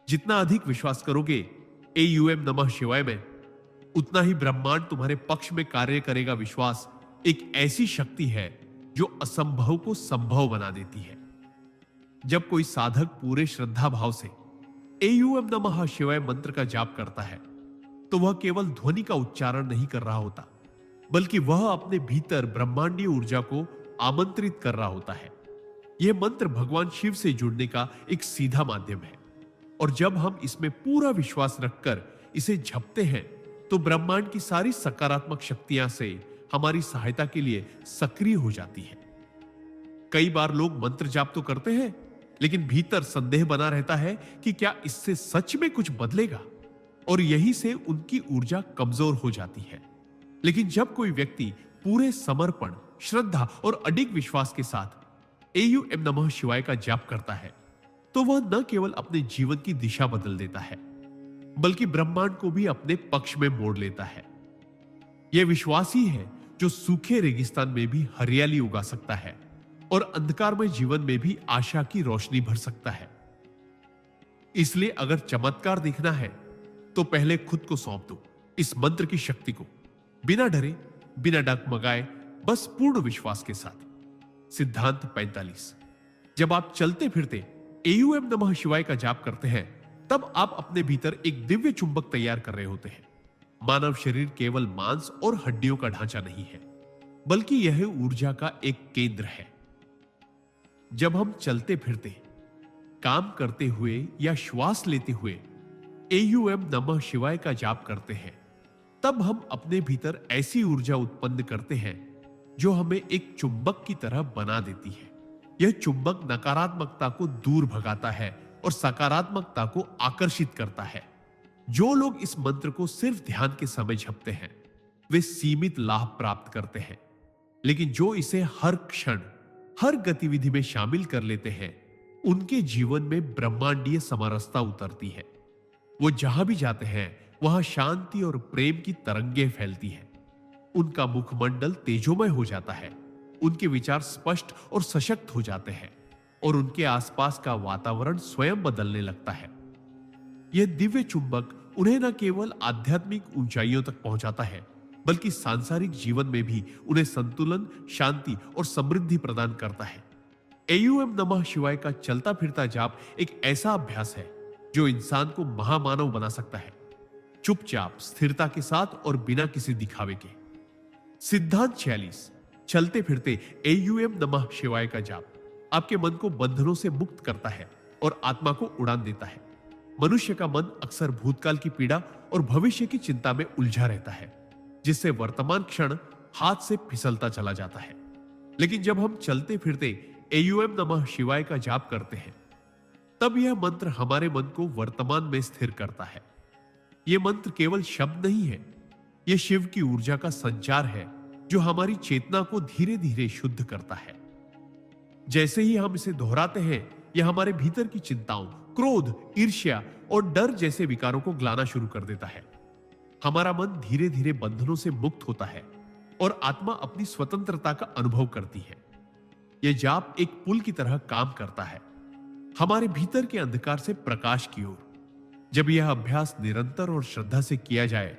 जितना अधिक विश्वास करोगे एयूएम नमः शिवाय में, उतना ही ब्रह्मांड तुम्हारे पक्ष में कार्य करेगा। विश्वास एक ऐसी शक्ति है जो असंभव को संभव बना देती है। जब कोई साधक पूरे श्रद्धा भाव से एयूएम नमः शिवाय मंत्र का जाप करता है, तो वह केवल ध्वनि का उच्चारण नहीं कर रहा होता, बल्कि वह अपने भीतर ब्रह्मांडीय ऊर्जा को आमंत्रित कर रहा होता है। यह मंत्र भगवान शिव से जुड़ने का एक सीधा माध्यम है, और जब हम इसमें पूरा विश्वास रखकर इसे जपते हैं, तो ब्रह्मांड की सारी सकारात्मक शक्तियां से हमारी सहायता के लिए सक्रिय हो जाती है। कई बार लोग मंत्र जाप तो करते हैं, लेकिन भीतर संदेह बना रहता है कि क्या इससे सच में कुछ बदलेगा, और यहीं से उनकी ऊर्जा कमजोर हो जाती है। लेकिन जब कोई व्यक्ति पूरे समर्पण, श्रद्धा और अडिग विश्वास के साथ एयूएम नमः शिवाय का जाप करता है, तो वह न केवल अपने जीवन की दिशा बदल देता है, बल्कि ब्रह्मांड को भी अपने पक्ष में मोड़ लेता है। यह विश्वास ही है जो सूखे रेगिस्तान में भी हरियाली उगा सकता है और अंधकारमय जीवन में भी आशा की रोशनी भर सकता है। इसलिए अगर चमत्कार देखना है तो पहले खुद को सौंप दो इस मंत्र की शक्ति को, बिना डरे, बिना डगमगाए, बस पूर्ण विश्वास के साथ। सिद्धांत 45। जब आप चलते फिरते एयूएम नमः शिवाय का जाप करते हैं, तब आप अपने भीतर एक दिव्य चुंबक तैयार कर रहे होते हैं। मानव शरीर केवल मांस और हड्डियों का ढांचा नहीं है, बल्कि यह ऊर्जा का एक केंद्र है। जब हम चलते फिरते, काम करते हुए या श्वास लेते हुए एयूएम नमः शिवाय का जाप करते हैं, तब हम अपने भीतर ऐसी ऊर्जा उत्पन्न करते हैं जो हमें एक चुंबक की तरह बना देती है। यह चुंबक नकारात्मकता को दूर भगाता है और सकारात्मकता को आकर्षित करता है। जो लोग इस मंत्र को सिर्फ ध्यान के समय जपते हैं, वे सीमित लाभ प्राप्त करते हैं, लेकिन जो इसे हर क्षण, हर गतिविधि में शामिल कर लेते हैं, उनके जीवन में ब्रह्मांडीय समरसता उतरती है। वो जहां भी जाते हैं, वहां शांति और प्रेम की तरंगें फैलती हैं। उनका मुखमंडल तेजोमय हो जाता है, उनके विचार स्पष्ट और सशक्त हो जाते हैं और उनके आसपास का वातावरण स्वयं बदलने लगता है। यह दिव्य चुंबक उन्हें न केवल आध्यात्मिक ऊंचाइयों तक पहुंचाता है, बल्कि सांसारिक जीवन में भी उन्हें संतुलन, शांति और समृद्धि प्रदान करता है। एयूएम नमः शिवाय का चलता फिरता जाप एक ऐसा अभ्यास है जो इंसान को महामानव बना सकता है, चुपचाप, स्थिरता के साथ और बिना किसी दिखावे के। सिद्धांत 46। चलते फिरते एयूएम नमः शिवाय का जाप आपके मन को बंधनों से मुक्त करता है और आत्मा को उड़ान देता है। मनुष्य का मन अक्सर भूतकाल की पीड़ा और भविष्य की चिंता में उलझा रहता है, जिससे वर्तमान क्षण हाथ से फिसलता चला जाता है। लेकिन जब हम चलते फिरते एयूएम नमः शिवाय का जाप करते हैं, तब यह मंत्र हमारे मन को वर्तमान में स्थिर करता है। यह मंत्र केवल शब्द नहीं है, यह शिव की ऊर्जा का संचार है जो हमारी चेतना को धीरे धीरे शुद्ध करता है। जैसे ही हम इसे दोहराते हैं, यह हमारे भीतर की चिंताओं, क्रोध, ईर्ष्या और डर जैसे विकारों को गलाना शुरू कर देता है। हमारा मन धीरे धीरे बंधनों से मुक्त होता है और आत्मा अपनी स्वतंत्रता का अनुभव करती है। यह जाप एक पुल की तरह काम करता है, हमारे भीतर के अंधकार से प्रकाश की ओर। जब यह अभ्यास निरंतर और श्रद्धा से किया जाए,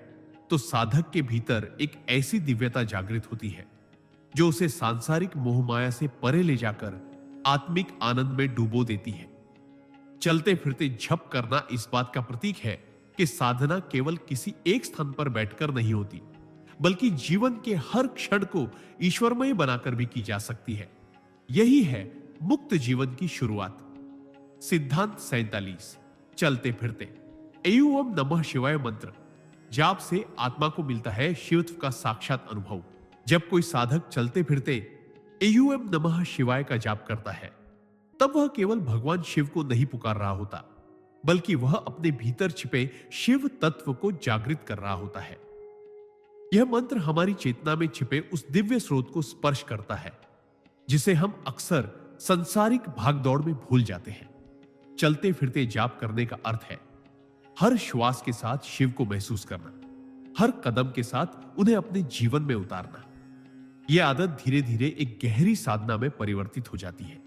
तो साधक के भीतर एक ऐसी दिव्यता जागृत होती है जो उसे सांसारिक मोहमाया से परे ले जाकर आत्मिक आनंद में डुबो देती है। चलते फिरते जप करना इस बात का प्रतीक है कि साधना केवल किसी एक स्थान पर बैठकर नहीं होती, बल्कि जीवन के हर क्षण को ईश्वरमय बनाकर भी की जा सकती है। यही है मुक्त जीवन की शुरुआत। सिद्धांत 47। चलते फिरते एयूएम नमः शिवाय मंत्र जाप से आत्मा को मिलता है शिवत्व का साक्षात अनुभव। जब कोई साधक चलते फिरते एयूएम नमः शिवाय का जाप करता है, तब वह केवल भगवान शिव को नहीं पुकार रहा होता, बल्कि वह अपने भीतर छिपे शिव तत्व को जागृत कर रहा होता है। यह मंत्र हमारी चेतना में छिपे उस दिव्य स्रोत को स्पर्श करता है जिसे हम अक्सर संसारिक भागदौड़ में भूल जाते हैं। चलते फिरते जाप करने का अर्थ है हर श्वास के साथ शिव को महसूस करना, हर कदम के साथ उन्हें अपने जीवन में उतारना। यह आदत धीरे धीरे एक गहरी साधना में परिवर्तित हो जाती है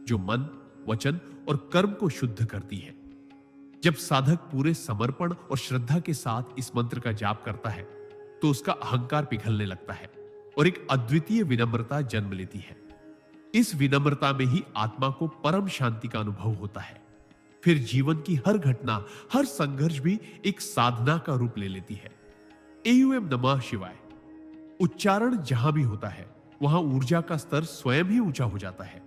जो मन, वचन और कर्म को शुद्ध करती है। जब साधक पूरे समर्पण और श्रद्धा के साथ इस मंत्र का जाप करता है, तो उसका अहंकार पिघलने लगता है और एक अद्वितीय विनम्रता जन्म लेती है। इस विनम्रता में ही आत्मा को परम शांति का अनुभव होता है। फिर जीवन की हर घटना, हर संघर्ष भी एक साधना का रूप ले लेती है। एयूएम नमः शिवाय उच्चारण जहां भी होता है, वहां ऊर्जा का स्तर स्वयं ही ऊंचा हो जाता है।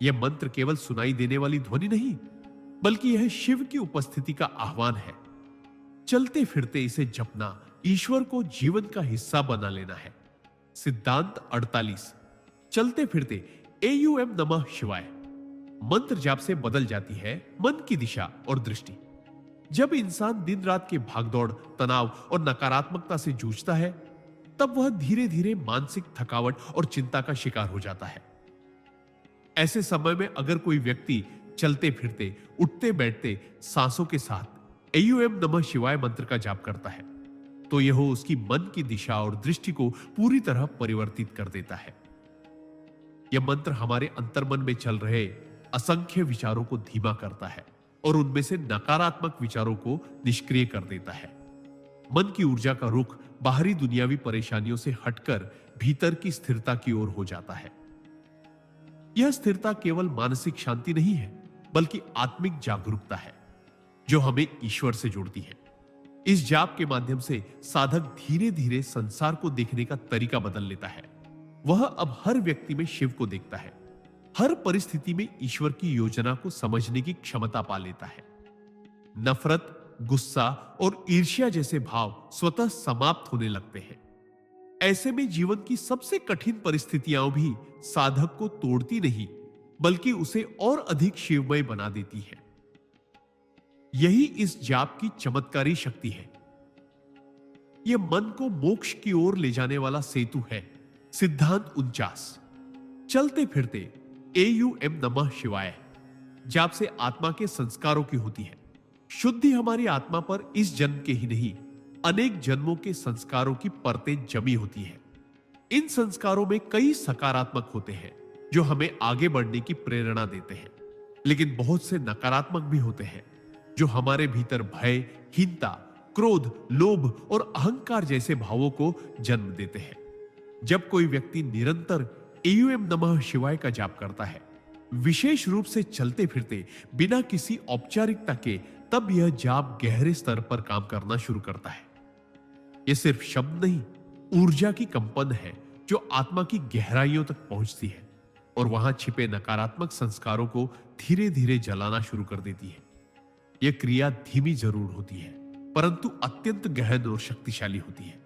यह मंत्र केवल सुनाई देने वाली ध्वनि नहीं, बल्कि यह शिव की उपस्थिति का आह्वान है। चलते फिरते इसे जपना ईश्वर को जीवन का हिस्सा बना लेना है। सिद्धांत 48। चलते फिरते एयूएम नमः शिवाय मंत्र जाप से बदल जाती है मन की दिशा और दृष्टि। जब इंसान दिन रात के भागदौड़, तनाव और नकारात्मकता से जूझता है, तब वह धीरे धीरे मानसिक थकावट और चिंता का शिकार हो जाता है। ऐसे समय में अगर कोई व्यक्ति चलते फिरते, उठते बैठते, सांसों के साथ एयूएम नमः शिवाय मंत्र का जाप करता है तो यह उसकी मन की दिशा और दृष्टि को पूरी तरह परिवर्तित कर देता है। यह मंत्र हमारे अंतर्मन में चल रहे असंख्य विचारों को धीमा करता है और उनमें से नकारात्मक विचारों को निष्क्रिय कर देता है। मन की ऊर्जा का रुख बाहरी दुनियावी परेशानियों से हटकर भीतर की स्थिरता की ओर हो जाता है। यह स्थिरता केवल मानसिक शांति नहीं है, बल्कि आत्मिक जागरूकता है जो हमें ईश्वर से जोड़ती है। इस जाप के माध्यम से साधक धीरे धीरे संसार को देखने का तरीका बदल लेता है। वह अब हर व्यक्ति में शिव को देखता है, हर परिस्थिति में ईश्वर की योजना को समझने की क्षमता पा लेता है। नफरत, गुस्सा और ईर्ष्या जैसे भाव स्वतः समाप्त होने लगते हैं। ऐसे में जीवन की सबसे कठिन परिस्थितियां भी साधक को तोड़ती नहीं, बल्कि उसे और अधिक शिवमय बना देती है। यही इस जाप की चमत्कारी शक्ति है। यह मन को मोक्ष की ओर ले जाने वाला सेतु है। सिद्धांत 49। चलते फिरते एयूएम नमः शिवाय जाप से आत्मा के संस्कारों की होती है। शुद्धि हमारी आत्मा पर इस जन्म के ही नहीं, अनेक जन्मों के संस्कारों की परतें जमी होती है। इन संस्कारों में कई सकारात्मक होते हैं जो हमें आगे बढ़ने की प्रेरणा देते हैं, लेकिन बहुत से नकारात्मक भी होते हैं जो हमारे भीतर भय, हीनता, क्रोध, लोभ और अहंकार जैसे भावों को जन्म देते हैं। जब कोई व्यक्ति निरंतर एयूएम नमः शिवाय का जाप करता है, विशेष रूप से चलते फिरते बिना किसी औपचारिकता के, तब यह जाप गहरे स्तर पर काम करना शुरू करता है। यह सिर्फ शब्द नहीं, ऊर्जा की कंपन है जो आत्मा की गहराइयों तक पहुंचती है और वहां छिपे नकारात्मक संस्कारों को धीरे धीरे जलाना शुरू कर देती है। यह क्रिया धीमी जरूर होती है, परंतु अत्यंत गहन और शक्तिशाली होती है।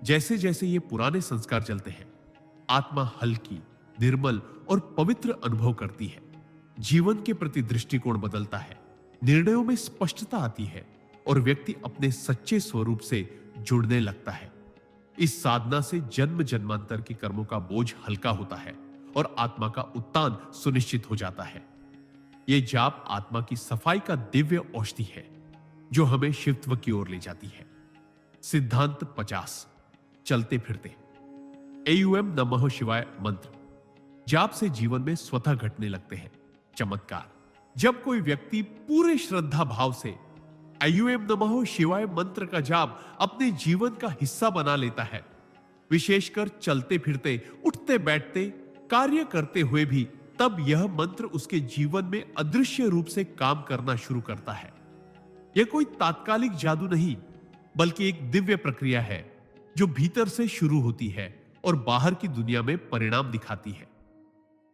जैसे जैसे ये पुराने संस्कार जलते हैं, आत्मा हल्की, निर्मल और पवित्र अनुभव करती है। जीवन के प्रति दृष्टिकोण बदलता है, निर्णयों में स्पष्टता आती है और व्यक्ति अपने सच्चे स्वरूप से जुड़ने लगता है। इस साधना से जन्म जन्मांतर के कर्मों का बोझ हल्का होता है और आत्मा का उत्थान सुनिश्चित हो जाता है। यह जाप आत्मा की सफाई का दिव्य औषधि है जो हमें शिवत्व की ओर ले जाती है। सिद्धांत 50। चलते फिरते एयूएम नमः शिवाय मंत्र जाप से जीवन में स्वतः घटने लगते हैं चमत्कार। जब कोई व्यक्ति पूरे श्रद्धा भाव से एयूएम नमः शिवाय मंत्र का जाप अपने जीवन का हिस्सा बना लेता है, विशेषकर चलते फिरते, उठते बैठते, कार्य करते हुए भी, तब यह मंत्र उसके जीवन में अदृश्य रूप से काम करना शुरू करता है। यह कोई तात्कालिक जादू नहीं, बल्कि एक दिव्य प्रक्रिया है जो भीतर से शुरू होती है और बाहर की दुनिया में परिणाम दिखाती है।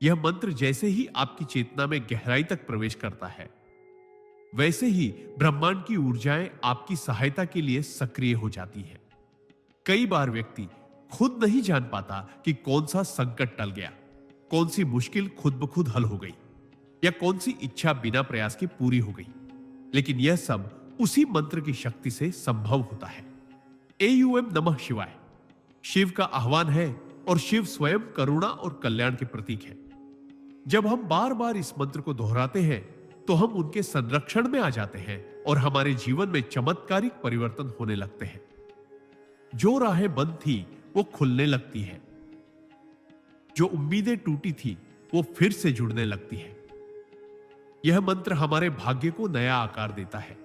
यह मंत्र जैसे ही आपकी चेतना में गहराई तक प्रवेश करता है, वैसे ही ब्रह्मांड की ऊर्जाएं आपकी सहायता के लिए सक्रिय हो जाती हैं। कई बार व्यक्ति खुद नहीं जान पाता कि कौन सा संकट टल गया, कौन सी मुश्किल खुद ब खुद हल हो गई या कौन सी इच्छा बिना प्रयास के पूरी हो गई, लेकिन यह सब उसी मंत्र की शक्ति से संभव होता है। एयूएम नमः शिवाय शिव का आह्वान है और शिव स्वयं करुणा और कल्याण के प्रतीक है। जब हम बार बार इस मंत्र को दोहराते हैं तो हम उनके संरक्षण में आ जाते हैं और हमारे जीवन में चमत्कारिक परिवर्तन होने लगते हैं। जो राहें बंद थी वो खुलने लगती हैं, जो उम्मीदें टूटी थी वो फिर से जुड़ने लगती हैं। यह मंत्र हमारे भाग्य को नया आकार देता है।